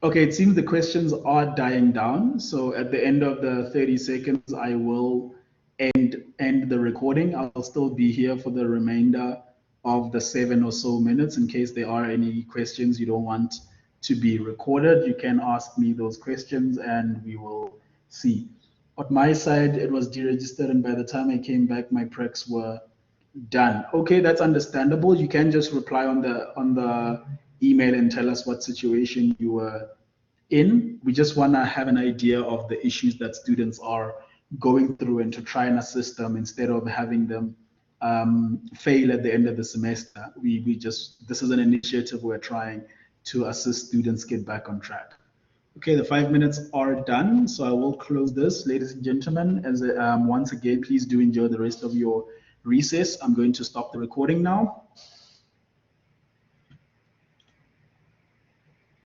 Okay, it seems the questions are dying down. So at the end of the 30 seconds, I will end the recording. I'll still be here for the remainder of the 7 or so minutes. In case there are any questions you don't want to be recorded, you can ask me those questions and we will see. On my side, it was deregistered, and by the time I came back, my precs were done. Okay, that's understandable. You can just reply on the email and tell us what situation you were in. We just want to have an idea of the issues that students are going through and to try and assist them instead of having them fail at the end of the semester. This is an initiative we're trying to assist students get back on track. Okay, the 5 minutes are done, so I will close this. Ladies and gentlemen, as once again, please do enjoy the rest of your recess. I'm going to stop the recording now.